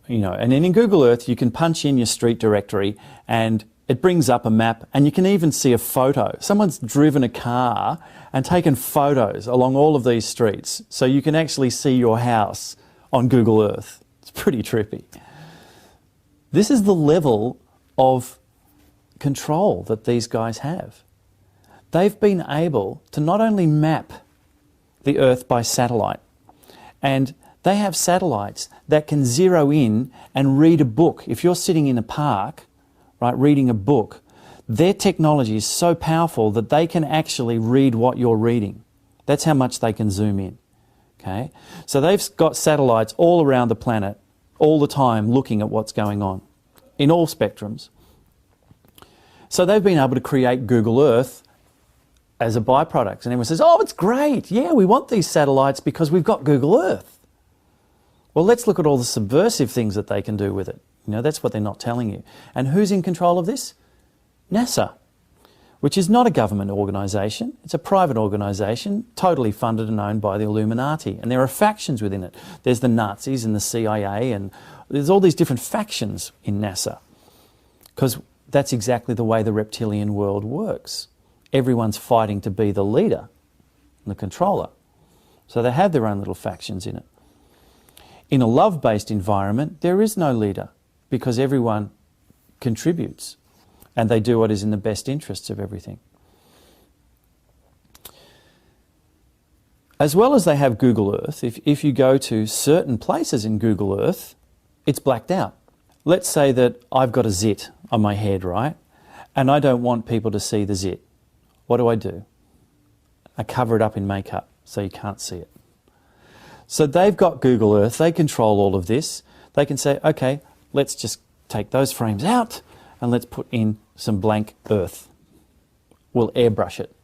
you know, and then in Google Earth you can punch in your street directory and it brings up a map, and you can even see a photo. Someone's driven a car and taken photos along all of these streets, so you can actually see your house on Google Earth. It's pretty trippy. This is the level of control that these guys have. They've been able to not only map the Earth by satellite, and they have satellites that can zero in and read a book. If you're sitting in a park, right, reading a book, their technology is so powerful that they can actually read what you're reading. That's how much they can zoom in. Okay? So they've got satellites all around the planet all the time looking at what's going on in all spectrums. So they've been able to create Google Earth as a byproduct. And everyone says, oh, it's great. Yeah, we want these satellites because we've got Google Earth. Well, let's look at all the subversive things that they can do with it. You know, that's what they're not telling you. And who's in control of this? NASA, which is not a government organisation. It's a private organisation, totally funded and owned by the Illuminati. And there are factions within it. There's the Nazis and the CIA, and there's all these different factions in NASA. Because that's exactly the way the reptilian world works. Everyone's fighting to be the leader and the controller. So they have their own little factions in it. In a love-based environment, there is no leader because everyone contributes and they do what is in the best interests of everything. As well as they have Google Earth, if you go to certain places in Google Earth, it's blacked out. Let's say that I've got a zit on my head, right? And I don't want people to see the zit. What do? I cover it up in makeup so you can't see it. So they've got Google Earth, they control all of this. They can say, okay, let's just take those frames out and let's put in some blank Earth. We'll airbrush it.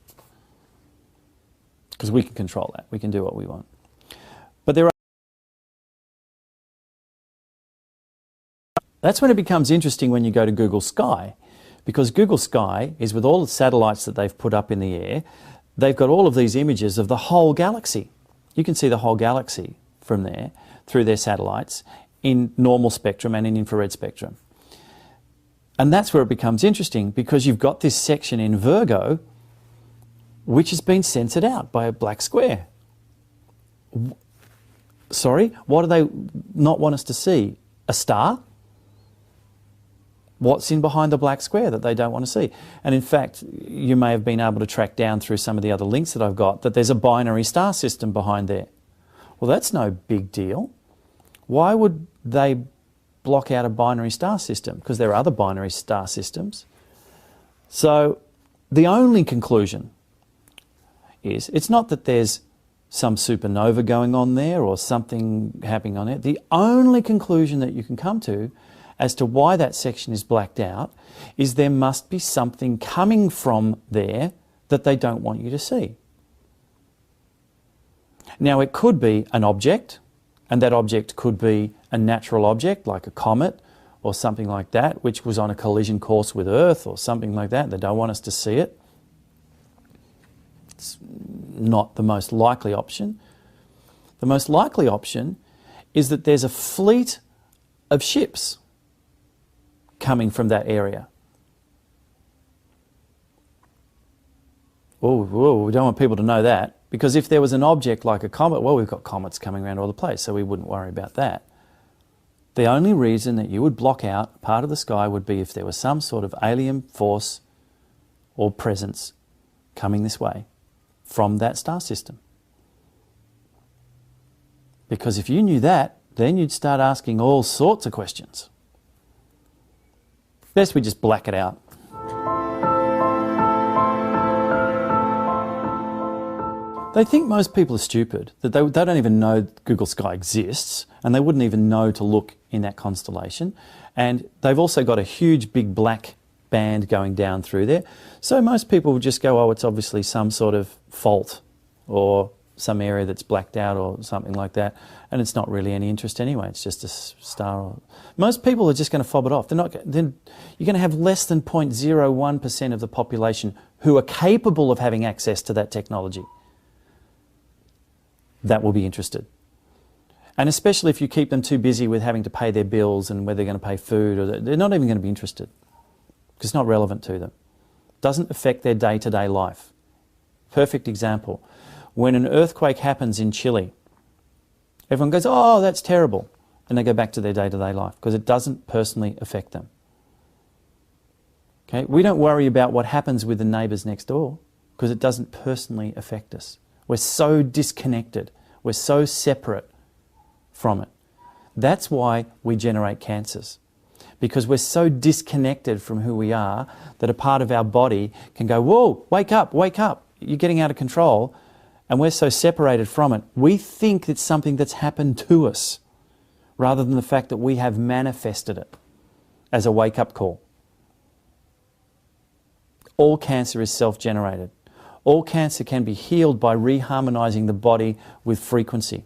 Because we can control that. We can do what we want. But there are... That's when it becomes interesting when you go to Google Sky. Because Google Sky is with all the satellites that they've put up in the air, they've got all of these images of the whole galaxy. You can see the whole galaxy from there through their satellites in normal spectrum and in infrared spectrum. And that's where it becomes interesting because you've got this section in Virgo which has been censored out by a black square. Sorry, what do they not want us to see? A star? What's in behind the black square that they don't want to see? And in fact, you may have been able to track down through some of the other links that I've got that there's a binary star system behind there. Well, that's no big deal. Why would they block out a binary star system? Because there are other binary star systems. So the only conclusion is, it's not that there's some supernova going on there or something happening on it. The only conclusion that you can come to as to why that section is blacked out is there must be something coming from there that they don't want you to see. Now, it could be an object, and that object could be a natural object like a comet or something like that, which was on a collision course with Earth or something like that. They don't want us to see it. It's not the most likely option. The most likely option is that there's a fleet of ships coming from that area. Oh, we don't want people to know that, because if there was an object like a comet, well, we've got comets coming around all the place, so we wouldn't worry about that. The only reason that you would block out part of the sky would be if there was some sort of alien force or presence coming this way from that star system. Because if you knew that, then you'd start asking all sorts of questions. Best we just black it out. They think most people are stupid, that they don't even know Google Sky exists, and they wouldn't even know to look in that constellation. And they've also got a huge big black band going down through there. So most people would just go, oh, it's obviously some sort of fault or some area that's blacked out or something like that. And it's not really any interest anyway. It's just a star. Most people are just going to fob it off. You're going to have less than 0.01% of the population who are capable of having access to that technology that will be interested. And especially if you keep them too busy with having to pay their bills and where they're going to pay food, or they're not even going to be interested. because it's not relevant to them. Doesn't affect their day-to-day life. Perfect example. When an earthquake happens in Chile, everyone goes, oh, that's terrible. And they go back to their day-to-day life because it doesn't personally affect them. Okay? We don't worry about what happens with the neighbours next door because it doesn't personally affect us. We're so disconnected. We're so separate from it. That's why we generate cancers. Because we're so disconnected from who we are that a part of our body can go, whoa, wake up, you're getting out of control. And we're so separated from it, we think it's something that's happened to us rather than the fact that we have manifested it as a wake-up call. All cancer is self-generated. All cancer can be healed by reharmonizing the body with frequency.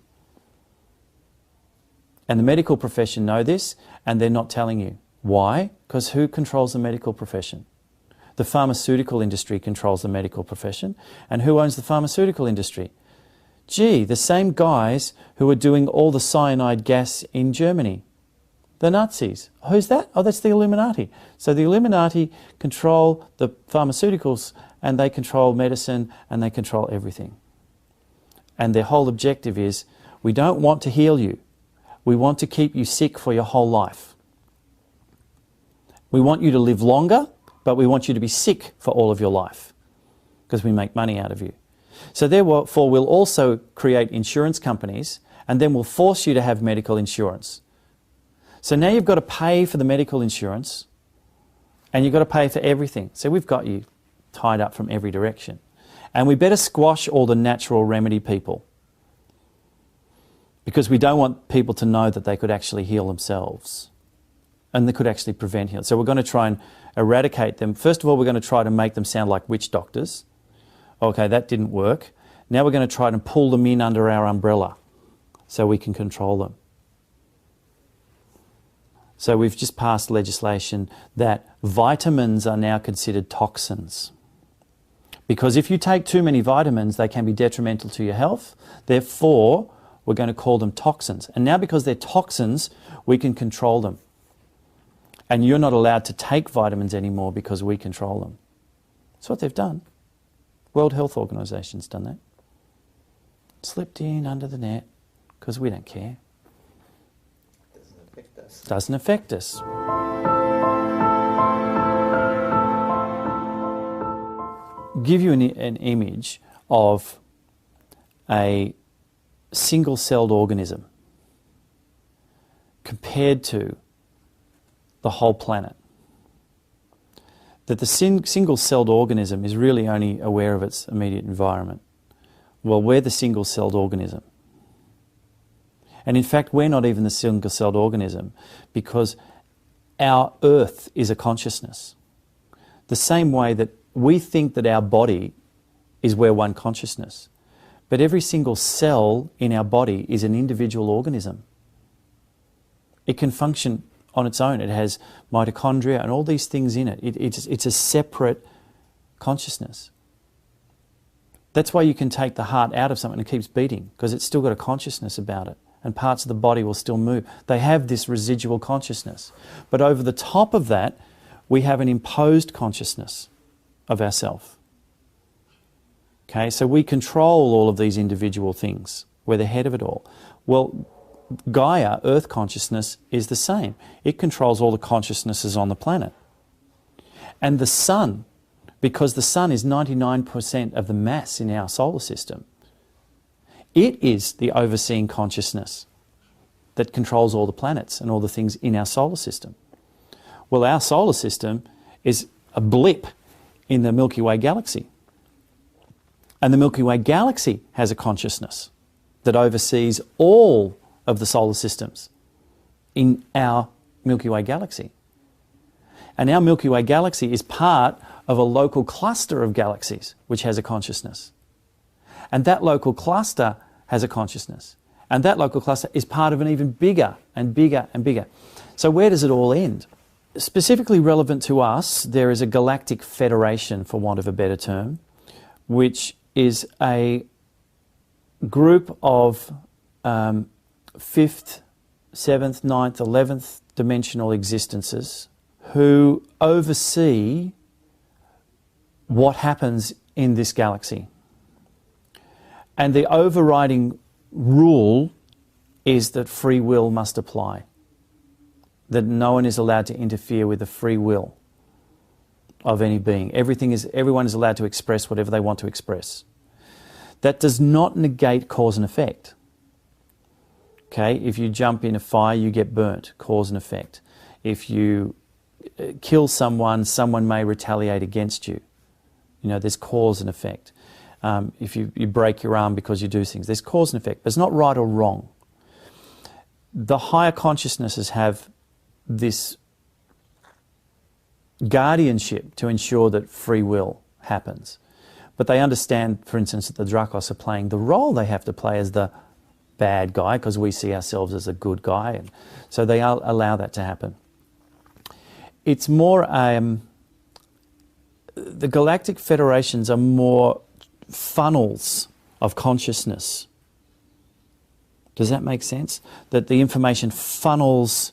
And the medical profession know this, and they're not telling you. Why? Because who controls the medical profession? The pharmaceutical industry controls the medical profession. And who owns the pharmaceutical industry? Gee, the same guys who are doing all the cyanide gas in Germany. The Nazis. Who's that? Oh, that's the Illuminati. So the Illuminati control the pharmaceuticals, and they control medicine, and they control everything. And their whole objective is, we don't want to heal you. We want to keep you sick for your whole life. We want you to live longer, but we want you to be sick for all of your life because we make money out of you. So therefore, we'll also create insurance companies, and then we'll force you to have medical insurance. So now you've got to pay for the medical insurance, and you've got to pay for everything. So we've got you tied up from every direction. And we better squash all the natural remedy people, because we don't want people to know that they could actually heal themselves and they could actually prevent healing. So we're going to try and eradicate them. First of all, we're going to try to make them sound like witch doctors. Okay, that didn't work. Now we're going to try to pull them in under our umbrella so we can control them. So we've just passed legislation that vitamins are now considered toxins. Because if you take too many vitamins, they can be detrimental to your health. Therefore, we're going to call them toxins. And now because they're toxins, we can control them. And you're not allowed to take vitamins anymore because we control them. That's what they've done. World Health Organization's done that. Slipped in under the net because we don't care. Doesn't affect us. Doesn't affect us. Give you an image of a single-celled organism compared to the whole planet. That the single-celled organism is really only aware of its immediate environment. Well, we're the single-celled organism. And in fact, we're not even the single-celled organism because our Earth is a consciousness. The same way that we think that our body is we're one consciousness. But every single cell in our body is an individual organism. It can function on its own. It has mitochondria and all these things in it. It's a separate consciousness. That's why you can take the heart out of something and it keeps beating, because it's still got a consciousness about it, and parts of the body will still move. They have this residual consciousness. But over the top of that, we have an imposed consciousness of ourself. Okay, so we control all of these individual things. We're the head of it all. Well, Gaia, Earth consciousness, is the same. It controls all the consciousnesses on the planet. And the Sun, because the Sun is 99% of the mass in our solar system, it is the overseeing consciousness that controls all the planets and all the things in our solar system. Well, our solar system is a blip in the Milky Way galaxy. And the Milky Way galaxy has a consciousness that oversees all of the solar systems in our Milky Way galaxy. And our Milky Way galaxy is part of a local cluster of galaxies which has a consciousness. And that local cluster has a consciousness. And that local cluster is part of an even bigger and bigger and bigger. So where does it all end? Specifically relevant to us, there is a galactic federation, for want of a better term, which is a group of 5th, 7th, 9th, 11th dimensional existences who oversee what happens in this galaxy. And the overriding rule is that free will must apply, that no one is allowed to interfere with the free will of any being. Everyone is allowed to express whatever they want to express. That does not negate cause and effect. Okay, if you jump in a fire, you get burnt, cause and effect. If you kill someone, someone may retaliate against you. You know, there's cause and effect. If you break your arm because you do things, there's cause and effect. But it's not right or wrong. The higher consciousnesses have this guardianship to ensure that free will happens. But they understand, for instance, that the Drakos are playing the role they have to play as the bad guy, because we see ourselves as a good guy, and so they allow that to happen. It's more, the galactic federations are more funnels of consciousness. Does that make sense? That the information funnels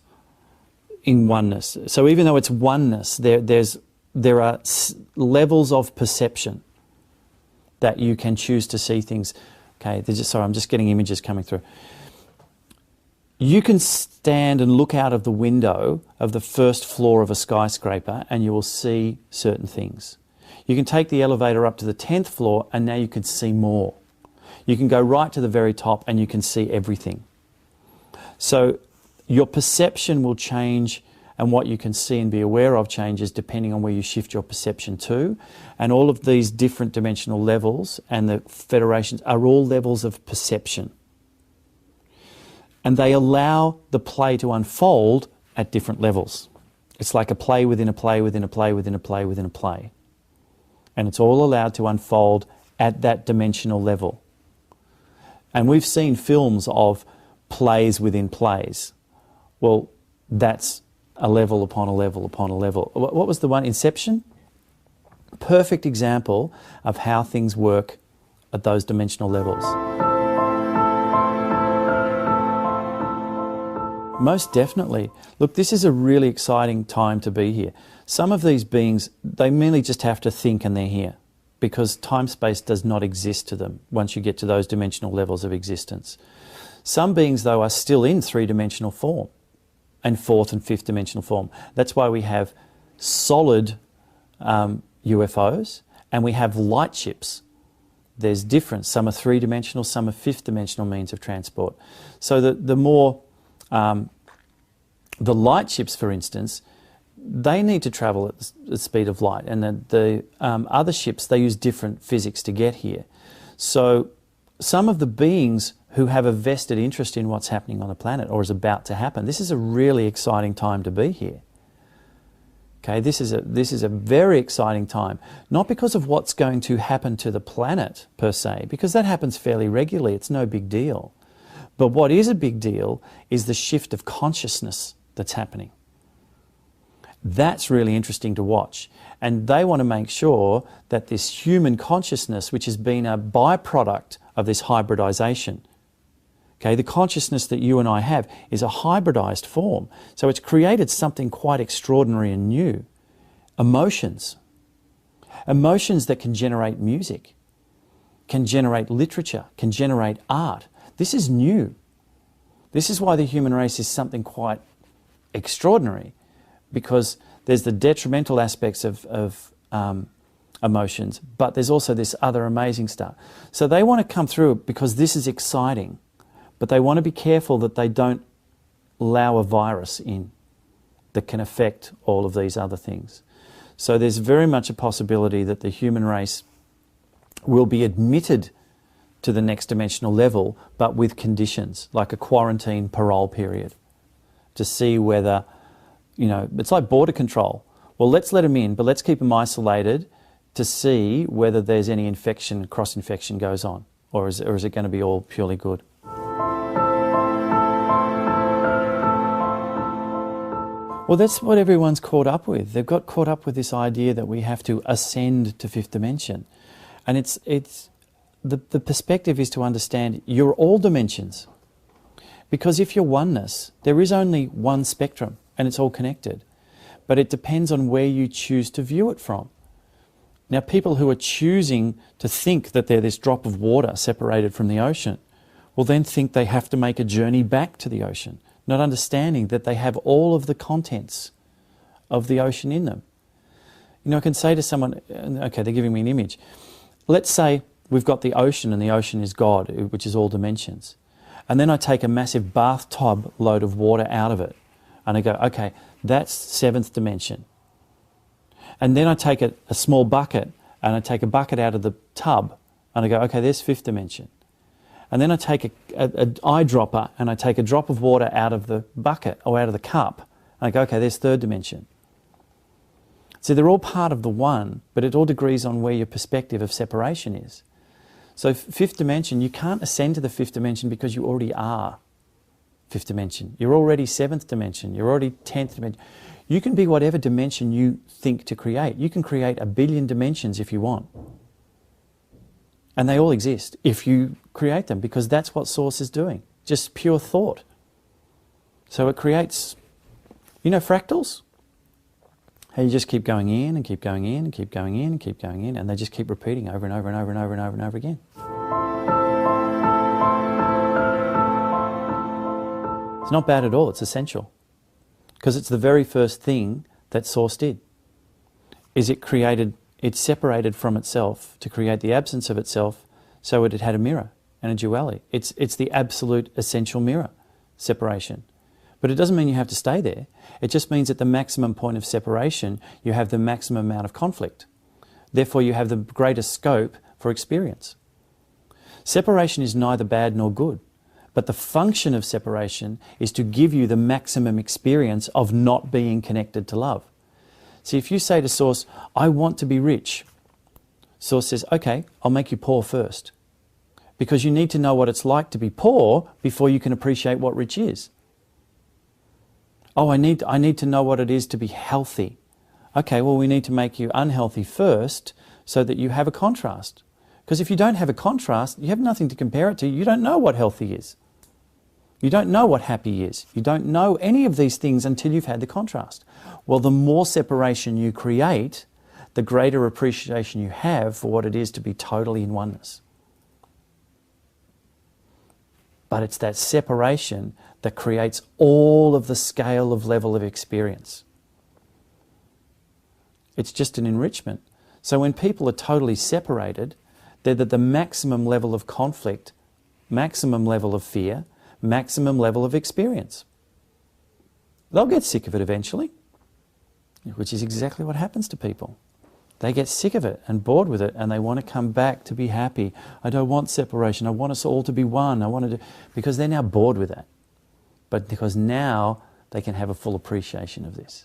in oneness. So even though it's oneness, there are levels of perception that you can choose to see things. Okay, sorry, I'm just getting images coming through. You can stand and look out of the window of the first floor of a skyscraper and you will see certain things. You can take the elevator up to the 10th floor and now you can see more. You can go right to the very top and you can see everything. So your perception will change, and what you can see and be aware of changes depending on where you shift your perception to. And all of these different dimensional levels and the federations are all levels of perception. And they allow the play to unfold at different levels. It's like a play within a play within a play within a play within a play. And it's all allowed to unfold at that dimensional level. And we've seen films of plays within plays. Well, that's a level upon a level upon a level. What was the one? Inception? Perfect example of how things work at those dimensional levels. Most definitely. Look, this is a really exciting time to be here. Some of these beings, they merely just have to think and they're here, because time-space does not exist to them once you get to those dimensional levels of existence. Some beings, though, are still in three-dimensional form and fourth and fifth dimensional form. That's why we have solid UFOs and we have light ships. There's difference. Some are three-dimensional, some are fifth-dimensional means of transport. So the more... the light ships, for instance, they need to travel at the speed of light, and the other ships, they use different physics to get here. So some of the beings who have a vested interest in what's happening on the planet or is about to happen, this is a really exciting time to be here. Okay, this is a very exciting time, not because of what's going to happen to the planet per se, because that happens fairly regularly, it's no big deal. But what is a big deal is the shift of consciousness that's happening. That's really interesting to watch. And they want to make sure that this human consciousness, which has been a byproduct of this hybridization, okay, the consciousness that you and I have is a hybridized form. So it's created something quite extraordinary and new. Emotions. Emotions that can generate music, can generate literature, can generate art. This is new. This is why the human race is something quite extraordinary, because there's the detrimental aspects of emotions, but there's also this other amazing stuff. So they want to come through it because this is exciting, but they want to be careful that they don't allow a virus in that can affect all of these other things. So there's very much a possibility that the human race will be admitted to the next dimensional level, but with conditions, like a quarantine parole period, to see whether, you know, it's like border control. Well, let's let them in, but let's keep them isolated to see whether there's any infection, cross-infection goes on, or is it going to be all purely good? Well, that's what everyone's caught up with. They've got caught up with this idea that we have to ascend to fifth dimension. And the perspective is to understand you're all dimensions. Because if you're oneness, there is only one spectrum and it's all connected. but it depends on where you choose to view it from. Now, people who are choosing to think that they're this drop of water separated from the ocean will then think they have to make a journey back to the ocean, not understanding that they have all of the contents of the ocean in them. You know, I can say to someone, okay, they're giving me an image. Let's say we've got the ocean and the ocean is God, which is all dimensions. And then I take a massive bathtub load of water out of it. And I go, okay, that's seventh dimension. And then I take a small bucket and I take a bucket out of the tub and I go, okay, there's fifth dimension. And then I take an eyedropper and I take a drop of water out of the bucket or out of the cup and I go, okay, there's third dimension. So they're all part of the one, but it all degrees on where your perspective of separation is. So fifth dimension, you can't ascend to the fifth dimension because you already are fifth dimension. You're already seventh dimension. You're already 10th dimension. You can be whatever dimension you think to create. You can create 1 billion dimensions if you want. And they all exist if you create them, because that's what Source is doing. Just pure thought. So it creates, you know, fractals? How you just keep going in and keep going in and keep going in and keep going in, and they just keep repeating over and over and over and over and over and over again. It's not bad at all, it's essential. Because it's the very first thing that Source did. Is it separated from itself to create the absence of itself, so it had a mirror and a duality. It's the absolute essential mirror, separation. But it doesn't mean you have to stay there. It just means at the maximum point of separation, you have the maximum amount of conflict. Therefore, you have the greatest scope for experience. Separation is neither bad nor good, but the function of separation is to give you the maximum experience of not being connected to love. See, if you say to Source, I want to be rich, Source says, okay, I'll make you poor first. Because you need to know what it's like to be poor before you can appreciate what rich is. Oh, I need to know what it is to be healthy. Okay, well, we need to make you unhealthy first so that you have a contrast. Because if you don't have a contrast, you have nothing to compare it to. You don't know what healthy is. You don't know what happy is. You don't know any of these things until you've had the contrast. Well, the more separation you create, the greater appreciation you have for what it is to be totally in oneness. But it's that separation that creates all of the scale of level of experience. It's just an enrichment. So when people are totally separated, they're at the maximum level of conflict, maximum level of fear, maximum level of experience. They'll get sick of it eventually, which is exactly what happens to people. They get sick of it and bored with it, and they want to come back to be happy. I don't want separation. I want us all to be one. Because they're now bored with that. But because now they can have a full appreciation of this.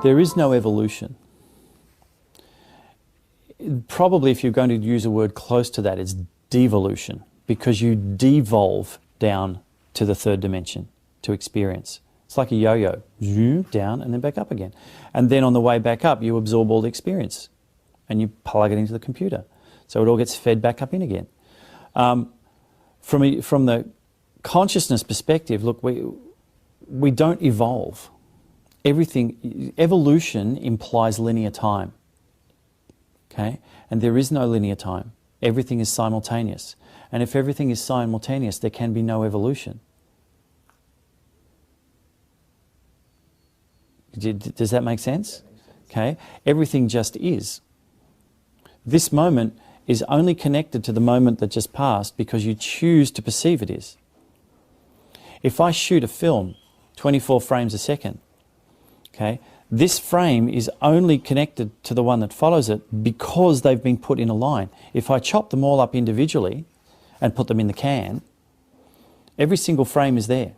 There is no evolution. Probably if you're going to use a word close to that, it's devolution, because you devolve down to the third dimension to experience. It's like a yo-yo, down and then back up again. And then on the way back up, you absorb all the experience and you plug it into the computer. So it all gets fed back up in again. From the consciousness perspective, look, we don't evolve. Evolution implies linear time. Okay? And there is no linear time. Everything is simultaneous. And if everything is simultaneous, there can be no evolution. Does that make sense? Okay? Everything just is. This moment is only connected to the moment that just passed because you choose to perceive it is. If I shoot a film, 24 frames a second, okay, this frame is only connected to the one that follows it because they've been put in a line. If I chop them all up individually and put them in the can, every single frame is there,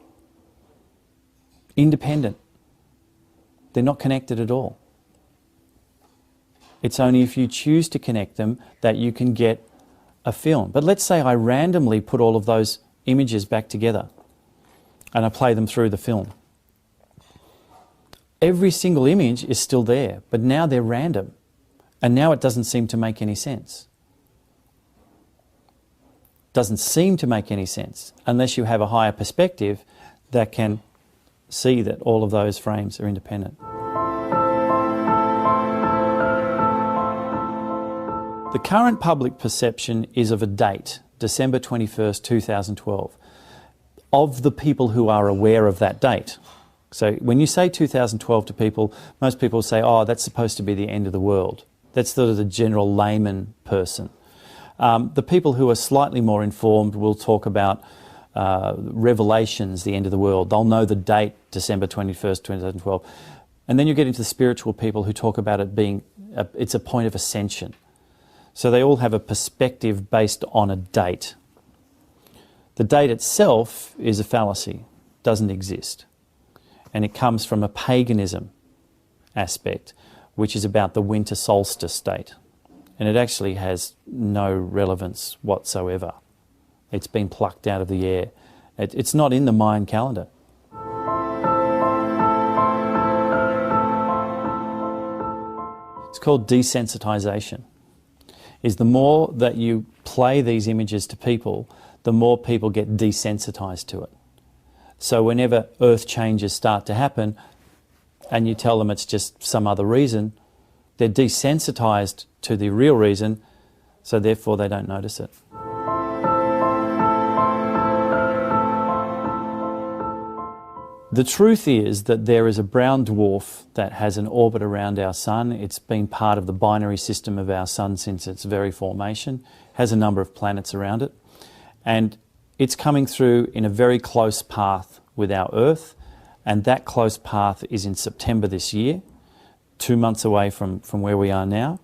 independent. They're not connected at all. It's only if you choose to connect them that you can get a film. But let's say I randomly put all of those images back together and I play them through the film. Every single image is still there, but now they're random. And now it doesn't seem to make any sense. Doesn't seem to make any sense unless you have a higher perspective that can see that all of those frames are independent. The current public perception is of a date, December 21st, 2012, of the people who are aware of that date. So when you say 2012 to people, most people say, oh, that's supposed to be the end of the world. That's sort of the general layman person. The people who are slightly more informed will talk about Revelations, the end of the world. They'll know the date, December 21st, 2012. And then you get into the spiritual people who talk about it being, it's a point of ascension. So they all have a perspective based on a date. The date itself is a fallacy, doesn't exist. And it comes from a paganism aspect, which is about the winter solstice date. And it actually has no relevance whatsoever. It's been plucked out of the air. It's not in the Mayan calendar. It's called desensitization. Is the more that you play these images to people, the more people get desensitized to it. So whenever earth changes start to happen and you tell them it's just some other reason, they're desensitized to the real reason, so therefore they don't notice it. The truth is that there is a brown dwarf that has an orbit around our sun. It's been part of the binary system of our sun since its very formation, has a number of planets around it, and it's coming through in a very close path with our Earth, and that close path is in September this year, 2 months away from where we are now,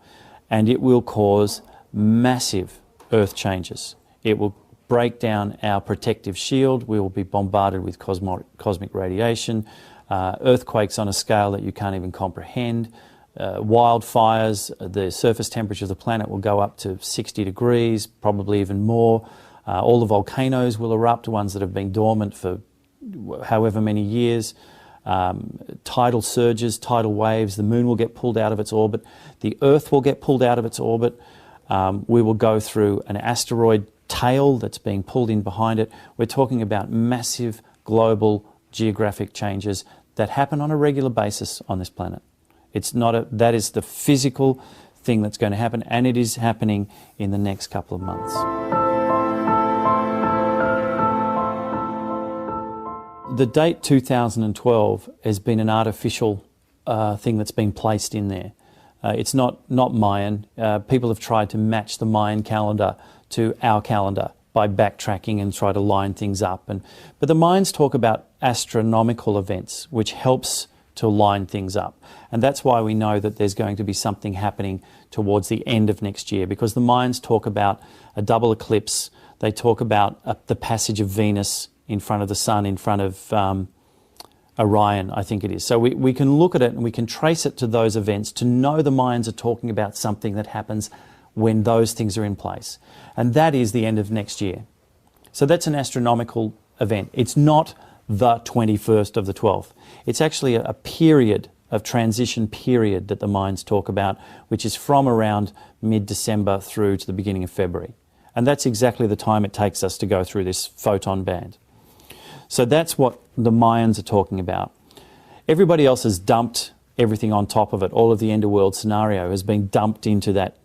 and it will cause massive Earth changes. It will break down our protective shield. We will be bombarded with cosmic radiation, earthquakes on a scale that you can't even comprehend, wildfires. The surface temperature of the planet will go up to 60 degrees, probably even more. All the volcanoes will erupt, ones that have been dormant for however many years. Tidal surges, tidal waves, the moon will get pulled out of its orbit, the Earth will get pulled out of its orbit. We will go through an asteroid tail that's being pulled in behind it. We're talking about massive global geographic changes that happen on a regular basis on this planet. That is the physical thing that's going to happen, and it is happening in the next couple of months. The date 2012 has been an artificial thing that's been placed in there. It's not Mayan. People have tried to match the Mayan calendar to our calendar by backtracking and try to line things up. But the Mayans talk about astronomical events, which helps to line things up. And that's why we know that there's going to be something happening towards the end of next year, because the Mayans talk about a double eclipse. They talk about the passage of Venus in front of the sun, in front of Orion, I think it is. So we can look at it and we can trace it to those events to know the Mayans are talking about something that happens when those things are in place. And that is the end of next year. So that's an astronomical event. It's not the 21st of the 12th. It's actually a period of transition period that the Mayans talk about, which is from around mid-December through to the beginning of February. And that's exactly the time it takes us to go through this photon band. So that's what the Mayans are talking about. Everybody else has dumped everything on top of it. All of the end of world scenario has been dumped into that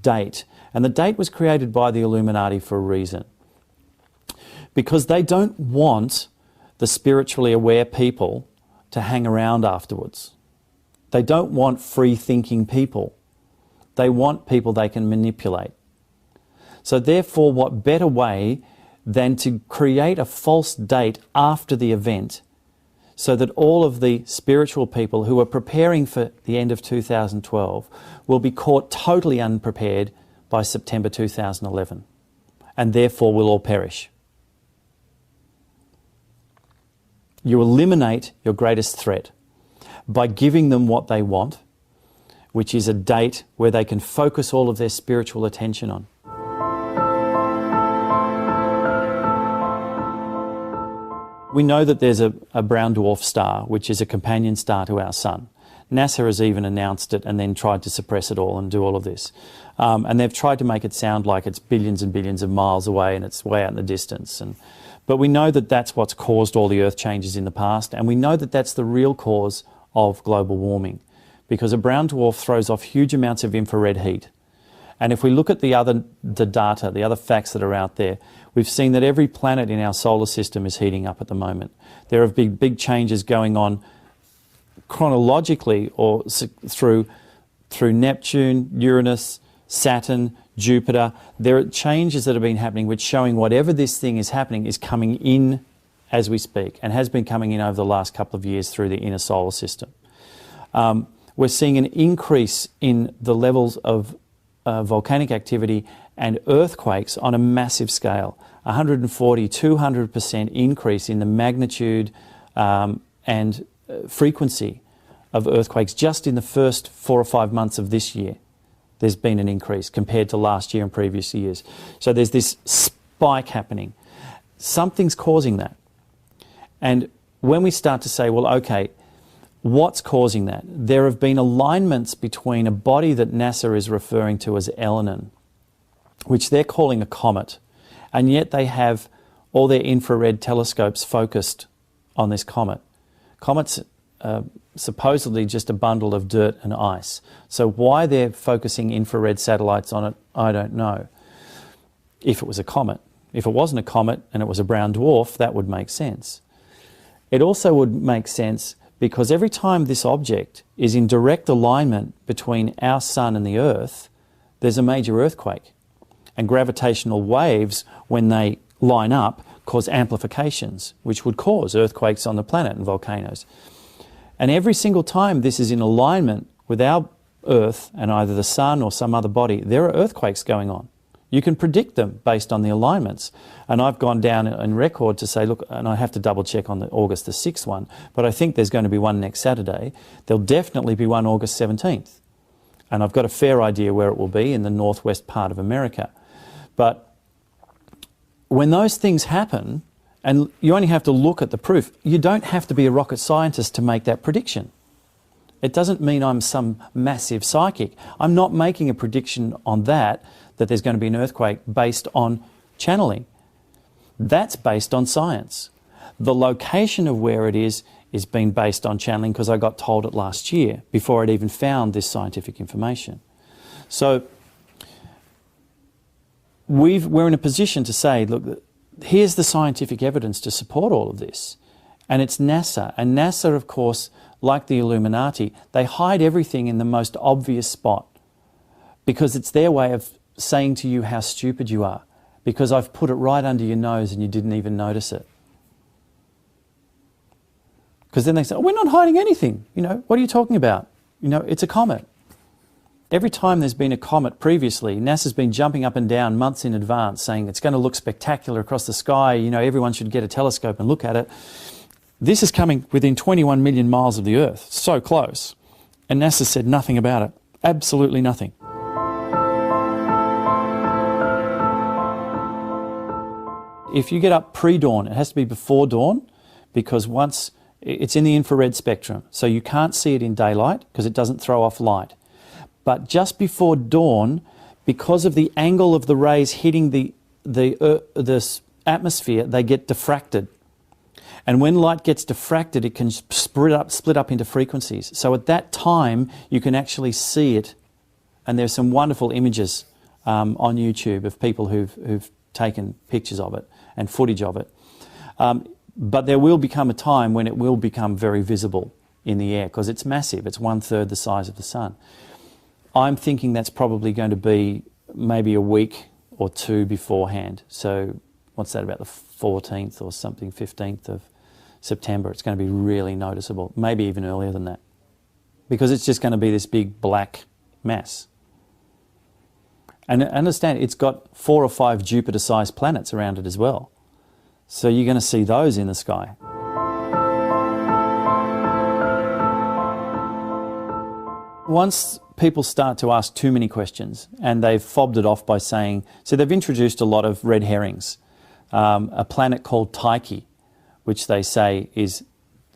date. And the date was created by the Illuminati for a reason. Because they don't want the spiritually aware people to hang around afterwards. They don't want free-thinking people. They want people they can manipulate. So therefore, what better way than to create a false date after the event so that all of the spiritual people who are preparing for the end of 2012 will be caught totally unprepared by September 2011, and therefore will all perish. You eliminate your greatest threat by giving them what they want, which is a date where they can focus all of their spiritual attention on. We know that there's a brown dwarf star, which is a companion star to our sun. NASA has even announced it and then tried to suppress it all and do all of this. And they've tried to make it sound like it's billions and billions of miles away and it's way out in the distance. But we know that that's what's caused all the Earth changes in the past, and we know that that's the real cause of global warming, because a brown dwarf throws off huge amounts of infrared heat. And if we look at the data, the other facts that are out there, we've seen that every planet in our solar system is heating up at the moment. There have been big changes going on chronologically or through Neptune, Uranus, Saturn, Jupiter. There are changes that have been happening which showing whatever this thing is happening is coming in as we speak, and has been coming in over the last couple of years through the inner solar system. We're seeing an increase in the levels of volcanic activity and earthquakes on a massive scale. 140, 200% increase in the magnitude and frequency of earthquakes just in the first 4 or 5 months of this year. There's been an increase compared to last year and previous years. So there's this spike happening. Something's causing that. And when we start to say, well, okay, what's causing that? There have been alignments between a body that NASA is referring to as Elenin, which they're calling a comet, and yet they have all their infrared telescopes focused on this comet. Comets supposedly just a bundle of dirt and ice. So why they're focusing infrared satellites on it, I don't know. If it was a comet. If it wasn't a comet and it was a brown dwarf, that would make sense. It also would make sense because every time this object is in direct alignment between our sun and the Earth, there's a major earthquake. And gravitational waves, when they line up, cause amplifications, which would cause earthquakes on the planet and volcanoes. And every single time this is in alignment with our Earth and either the sun or some other body, there are earthquakes going on. You can predict them based on the alignments. And I've gone down in record to say, look, and I have to double check on the August the 6th one, but I think there's going to be one next Saturday. There'll definitely be one August 17th. And I've got a fair idea where it will be in the northwest part of America. But when those things happen, and you only have to look at the proof, you don't have to be a rocket scientist to make that prediction. It doesn't mean I'm some massive psychic. I'm not making a prediction on that there's going to be an earthquake based on channeling. That's based on science. The location of where it is being based on channeling because I got told it last year before I'd even found this scientific information. So we're in a position to say, look, here's the scientific evidence to support all of this. And it's NASA. And NASA, of course, like the Illuminati, they hide everything in the most obvious spot because it's their way of saying to you how stupid you are because I've put it right under your nose and you didn't even notice it. Because then they say, oh, we're not hiding anything. You know, what are you talking about? You know, it's a comet. Every time there's been a comet previously, NASA's been jumping up and down months in advance saying it's going to look spectacular across the sky, you know, everyone should get a telescope and look at it. This is coming within 21 million miles of the Earth, so close. And NASA said nothing about it, absolutely nothing. If you get up pre-dawn, it has to be before dawn because once it's in the infrared spectrum, so you can't see it in daylight because it doesn't throw off light. But just before dawn, because of the angle of the rays hitting the atmosphere, they get diffracted. And when light gets diffracted, it can split up into frequencies. So at that time, you can actually see it. And there's some wonderful images on YouTube of people who've taken pictures of it and footage of it. But there will become a time when it will become very visible in the air because it's massive. It's 1/3 the size of the sun. I'm thinking that's probably going to be maybe a week or two beforehand. So what's that, about the 14th or something, 15th of September? It's going to be really noticeable, maybe even earlier than that, because it's just going to be this big black mass. And understand, it's got 4 or 5 Jupiter-sized planets around it as well. So you're going to see those in the sky. Once people start to ask too many questions, and they've fobbed it off by saying, so they've introduced a lot of red herrings. A planet called Tyche, which they say is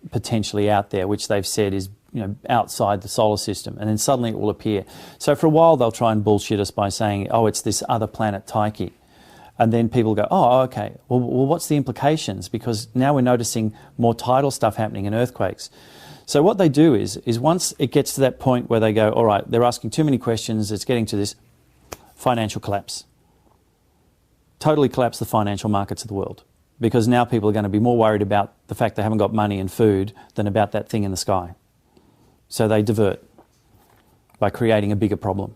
potentially out there, which they've said is, you know, outside the solar system, and then suddenly it will appear. So for a while they'll try and bullshit us by saying, oh, it's this other planet Tyche. And then people go, oh, okay, well, what's the implications? Because now we're noticing more tidal stuff happening and earthquakes. So what they do is once it gets to that point where they go, all right, they're asking too many questions, it's getting to this financial collapse. Totally collapse the financial markets of the world. Because now people are going to be more worried about the fact they haven't got money and food than about that thing in the sky. So they divert by creating a bigger problem.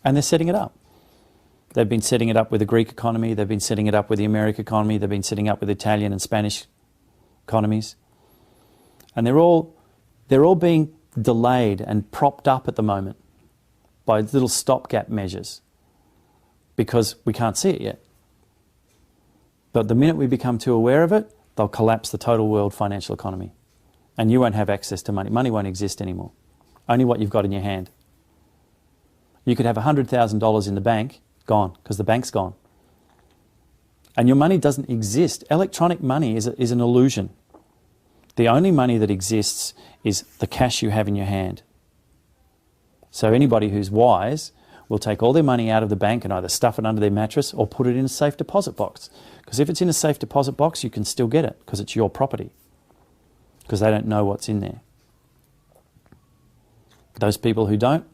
And they're setting it up. They've been setting it up with the Greek economy, they've been setting it up with the American economy, they've been setting up with Italian and Spanish economies. And they're all being delayed and propped up at the moment by little stopgap measures because we can't see it yet. But the minute we become too aware of it, they'll collapse the total world financial economy. And you won't have access to money. Money won't exist anymore. Only what you've got in your hand. You could have $100,000 in the bank, gone, because the bank's gone. And your money doesn't exist. Electronic money is an illusion. The only money that exists is the cash you have in your hand. So anybody who's wise will take all their money out of the bank and either stuff it under their mattress or put it in a safe deposit box. Because if it's in a safe deposit box, you can still get it because it's your property. Because they don't know what's in there. Those people who don't,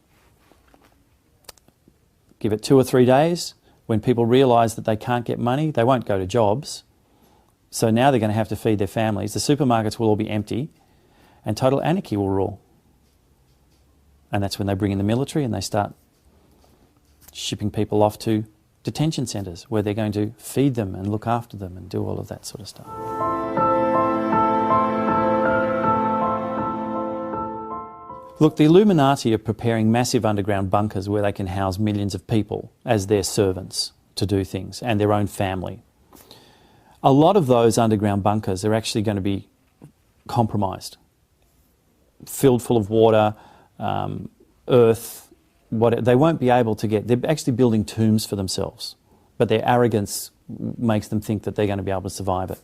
give it 2 or 3 days. When people realise that they can't get money, they won't go to jobs. So now they're going to have to feed their families. The supermarkets will all be empty and total anarchy will rule. And that's when they bring in the military and they start shipping people off to detention centres where they're going to feed them and look after them and do all of that sort of stuff. Look, the Illuminati are preparing massive underground bunkers where they can house millions of people as their servants to do things and their own family. A lot of those underground bunkers are actually going to be compromised, filled full of water, earth, they won't be able to get. They're actually building tombs for themselves, but their arrogance makes them think that they're going to be able to survive it.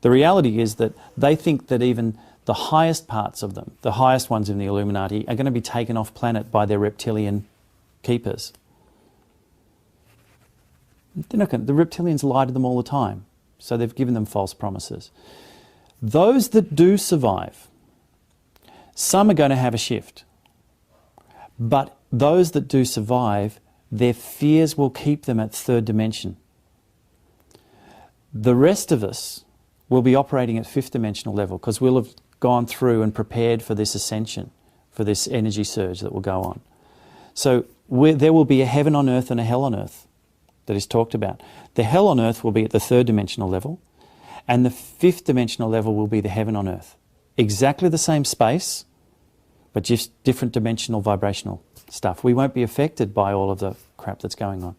The reality is that they think that even the highest parts of them, the highest ones in the Illuminati, are going to be taken off planet by their reptilian keepers. They're not going to, the reptilians lie to them all the time, so they've given them false promises. Those that do survive, some are going to have a shift, but those that do survive, their fears will keep them at third dimension. The rest of us will be operating at fifth dimensional level because we'll have gone through and prepared for this ascension, for this energy surge that will go on. So there will be a heaven on earth and a hell on earth that is talked about. The hell on earth will be at the third dimensional level, and the fifth dimensional level will be the heaven on earth. Exactly the same space, but just different dimensional vibrational stuff. We won't be affected by all of the crap that's going on.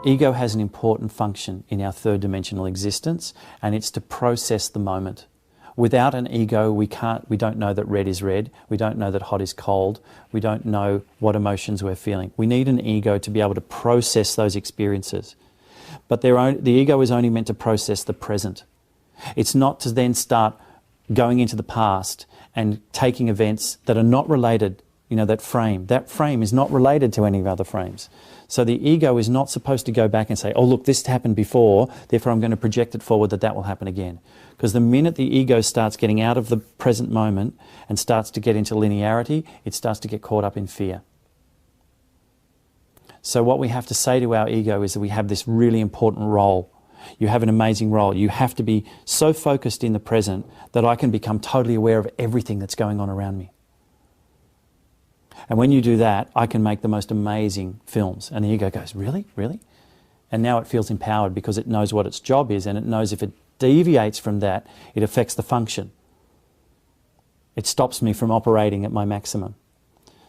Ego has an important function in our third dimensional existence, and it's to process the moment. Without an ego, we don't know that red is red, we don't know that hot is cold, we don't know what emotions we're feeling. We need an ego to be able to process those experiences. But the ego is only meant to process the present. It's not to then start going into the past and taking events that are not related. You know, that frame is not related to any of other frames. So the ego is not supposed to go back and say, oh look, this happened before, therefore I'm going to project it forward that will happen again. Because the minute the ego starts getting out of the present moment and starts to get into linearity, it starts to get caught up in fear. So what we have to say to our ego is that we have this really important role. You have an amazing role. You have to be so focused in the present that I can become totally aware of everything that's going on around me. And when you do that, I can make the most amazing films. And the ego goes, really? Really? And now it feels empowered because it knows what its job is, and it knows if it deviates from that, it affects the function. It stops me from operating at my maximum.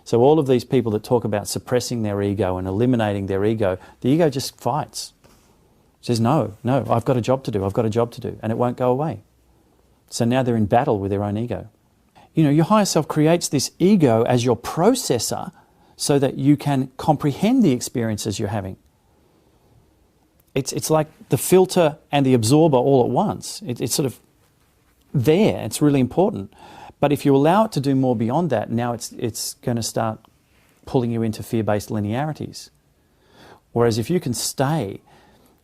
So all of these people that talk about suppressing their ego and eliminating their ego, the ego just fights. It says, no, I've got a job to do, and it won't go away. So now they're in battle with their own ego. You know, your higher self creates this ego as your processor so that you can comprehend the experiences you're having. It's like the filter and the absorber all at once. It's sort of there. It's really important. But if you allow it to do more beyond that, now it's going to start pulling you into fear-based linearities. Whereas if you can stay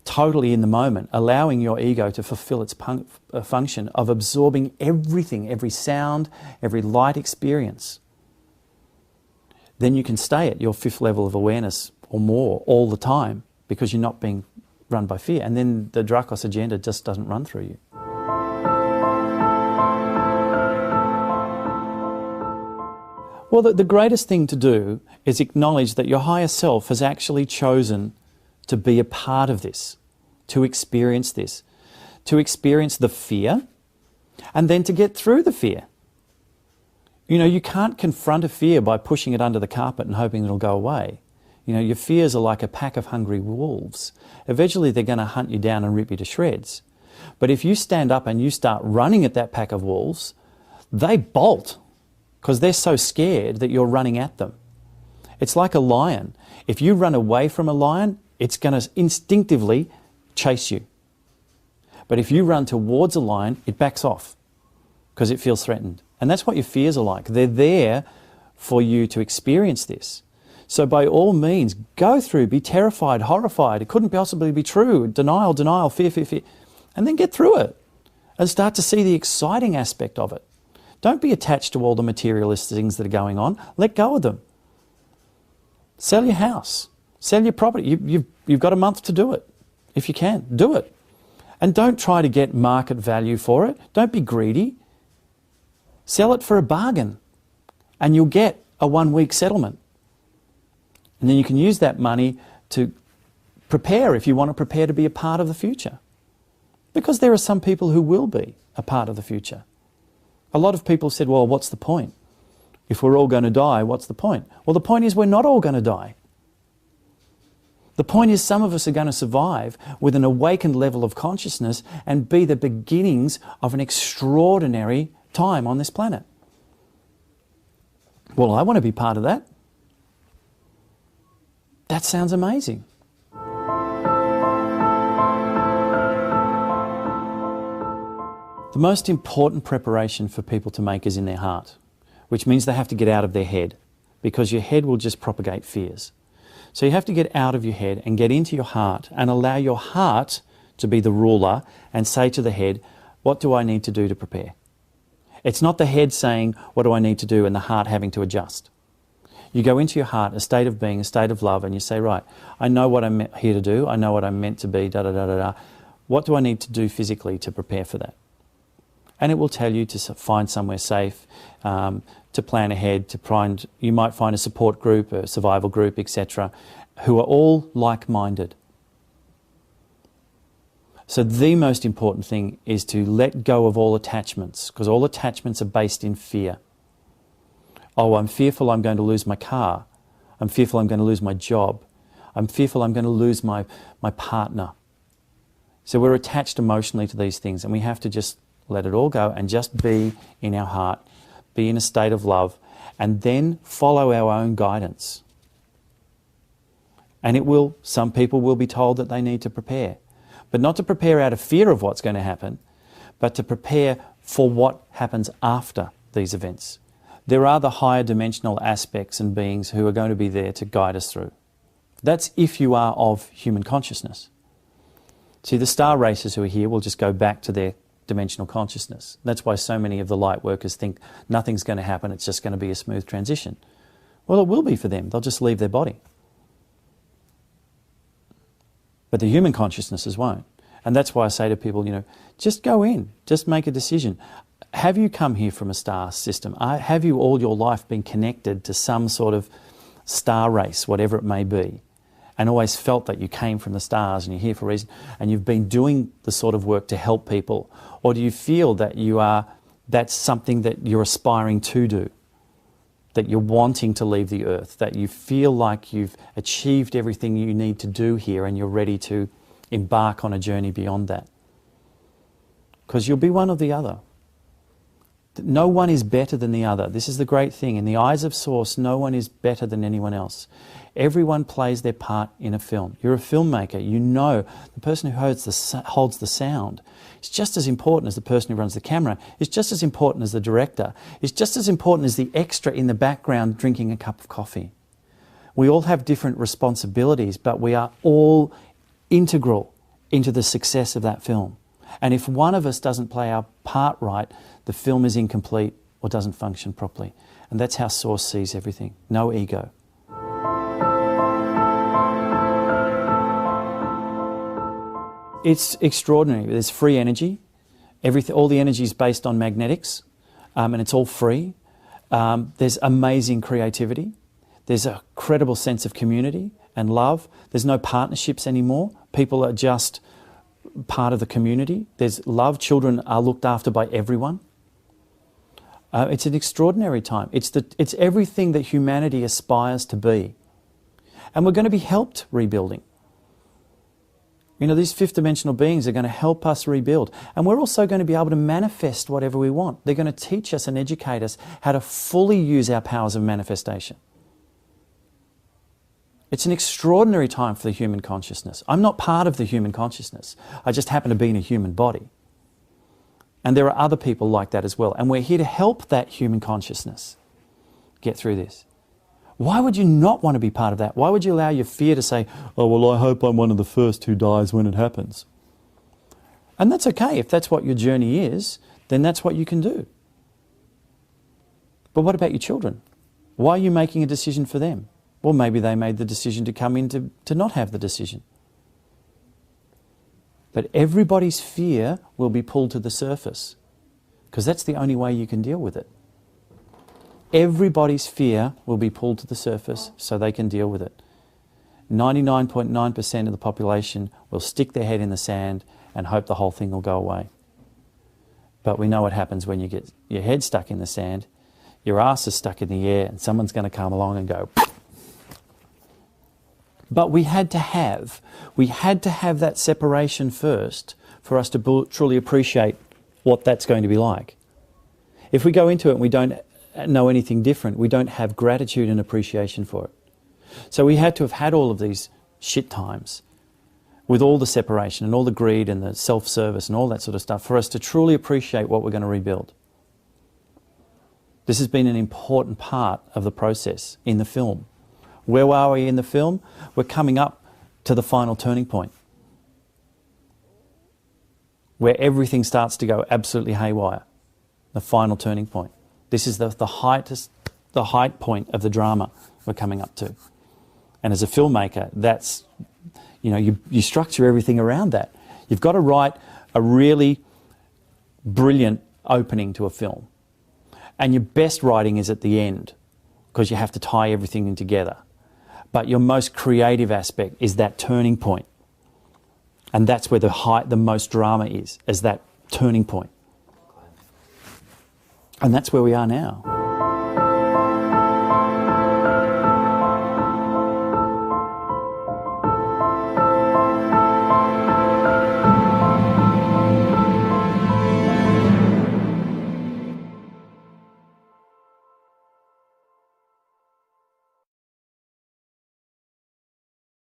totally in the moment, allowing your ego to fulfill its function of absorbing everything, every sound, every light experience, then you can stay at your 5th level of awareness or more all the time, because you're not being run by fear. And then the Dracos agenda just doesn't run through you. Well, the greatest thing to do is acknowledge that your higher self has actually chosen to be a part of this, to experience this, to experience the fear, and then to get through the fear. You know, you can't confront a fear by pushing it under the carpet and hoping it'll go away. You know, your fears are like a pack of hungry wolves. Eventually they're going to hunt you down and rip you to shreds. But if you stand up and you start running at that pack of wolves, they bolt because they're so scared that you're running at them. It's like a lion. If you run away from a lion, it's going to instinctively chase you. But if you run towards a lion, it backs off because it feels threatened. And that's what your fears are like. They're there for you to experience this. So by all means, go through, be terrified, horrified. It couldn't possibly be true. Denial, denial, fear, fear, fear. And then get through it and start to see the exciting aspect of it. Don't be attached to all the materialist things that are going on. Let go of them. Sell your house. Sell your property. You've got a month to do it. If you can, do it. And don't try to get market value for it. Don't be greedy. Sell it for a bargain and you'll get a 1-week settlement. And then you can use that money to prepare if you want to prepare to be a part of the future. Because there are some people who will be a part of the future. A lot of people said, well, what's the point? If we're all going to die, what's the point? Well, the point is we're not all going to die. The point is some of us are going to survive with an awakened level of consciousness and be the beginnings of an extraordinary time on this planet. Well, I want to be part of that. That sounds amazing. The most important preparation for people to make is in their heart, which means they have to get out of their head, because your head will just propagate fears. So you have to get out of your head and get into your heart and allow your heart to be the ruler and say to the head, what do I need to do to prepare? It's not the head saying, what do I need to do, and the heart having to adjust. You go into your heart, a state of being, a state of love, and you say, right, I know what I'm here to do, I know what I'm meant to be, da-da-da-da-da. What do I need to do physically to prepare for that? And it will tell you to find somewhere safe, to plan ahead, you might find a support group, a survival group, etc., who are all like-minded. So the most important thing is to let go of all attachments, because all attachments are based in fear. Oh, I'm fearful I'm going to lose my car. I'm fearful I'm going to lose my job. I'm fearful I'm going to lose my partner. So we're attached emotionally to these things, and we have to just let it all go and just be in our heart, be in a state of love, and then follow our own guidance. And some people will be told that they need to prepare. But not to prepare out of fear of what's going to happen, but to prepare for what happens after these events. There are the higher dimensional aspects and beings who are going to be there to guide us through. That's if you are of human consciousness. See, the star racers who are here will just go back to their dimensional consciousness. That's why so many of the light workers think nothing's going to happen, it's just going to be a smooth transition. Well, it will be for them. They'll just leave their body. But the human consciousnesses won't. And that's why I say to people, just go in, just make a decision. Have you come here from a star system? Have you all your life been connected to some sort of star race, whatever it may be, and always felt that you came from the stars and you're here for a reason, and you've been doing the sort of work to help people? Or do you feel that that's something that you're aspiring to do, that you're wanting to leave the earth, that you feel like you've achieved everything you need to do here and you're ready to embark on a journey beyond that? Because you'll be one or the other. No one is better than the other. This is the great thing. In the eyes of Source, no one is better than anyone else. Everyone plays their part in a film. You're a filmmaker. You know the person who holds the sound is just as important as the person who runs the camera. It's just as important as the director. It's just as important as the extra in the background drinking a cup of coffee. We all have different responsibilities, but we are all integral into the success of that film. And if one of us doesn't play our part right, the film is incomplete or doesn't function properly. And that's how Source sees everything. No ego. It's extraordinary. There's free energy. All the energy is based on magnetics, and it's all free. There's amazing creativity. There's a credible sense of community and love. There's no partnerships anymore. People are just part of the community. There's love. Children are looked after by everyone. It's an extraordinary time. It's everything that humanity aspires to be. And we're going to be helped rebuilding. You know, these fifth dimensional beings are going to help us rebuild. And we're also going to be able to manifest whatever we want. They're going to teach us and educate us how to fully use our powers of manifestation. It's an extraordinary time for the human consciousness. I'm not part of the human consciousness. I just happen to be in a human body. And there are other people like that as well. And we're here to help that human consciousness get through this. Why would you not want to be part of that? Why would you allow your fear to say, oh, well, I hope I'm one of the first who dies when it happens? And that's okay. If that's what your journey is, then that's what you can do. But what about your children? Why are you making a decision for them? Well, maybe they made the decision to come in to not have the decision. But everybody's fear will be pulled to the surface, because that's the only way you can deal with it. Everybody's fear will be pulled to the surface so they can deal with it. 99.9% of the population will stick their head in the sand and hope the whole thing will go away. But we know what happens when you get your head stuck in the sand, your ass is stuck in the air, and someone's going to come along and go. But we had to have that separation first for us to truly appreciate what that's going to be like. If we go into it and we don't know anything different, we don't have gratitude and appreciation for it. So we had to have had all of these shit times with all the separation and all the greed and the self-service and all that sort of stuff for us to truly appreciate what we're going to rebuild. This has been an important part of the process in the film. Where are we in the film? We're coming up to the final turning point, where everything starts to go absolutely haywire. The final turning point. This is the height point of the drama we're coming up to. And as a filmmaker, that's, you know, you structure everything around that. You've got to write a really brilliant opening to a film. And your best writing is at the end, because you have to tie everything in together. But your most creative aspect is that turning point. And that's where the most drama is that turning point. And that's where we are now.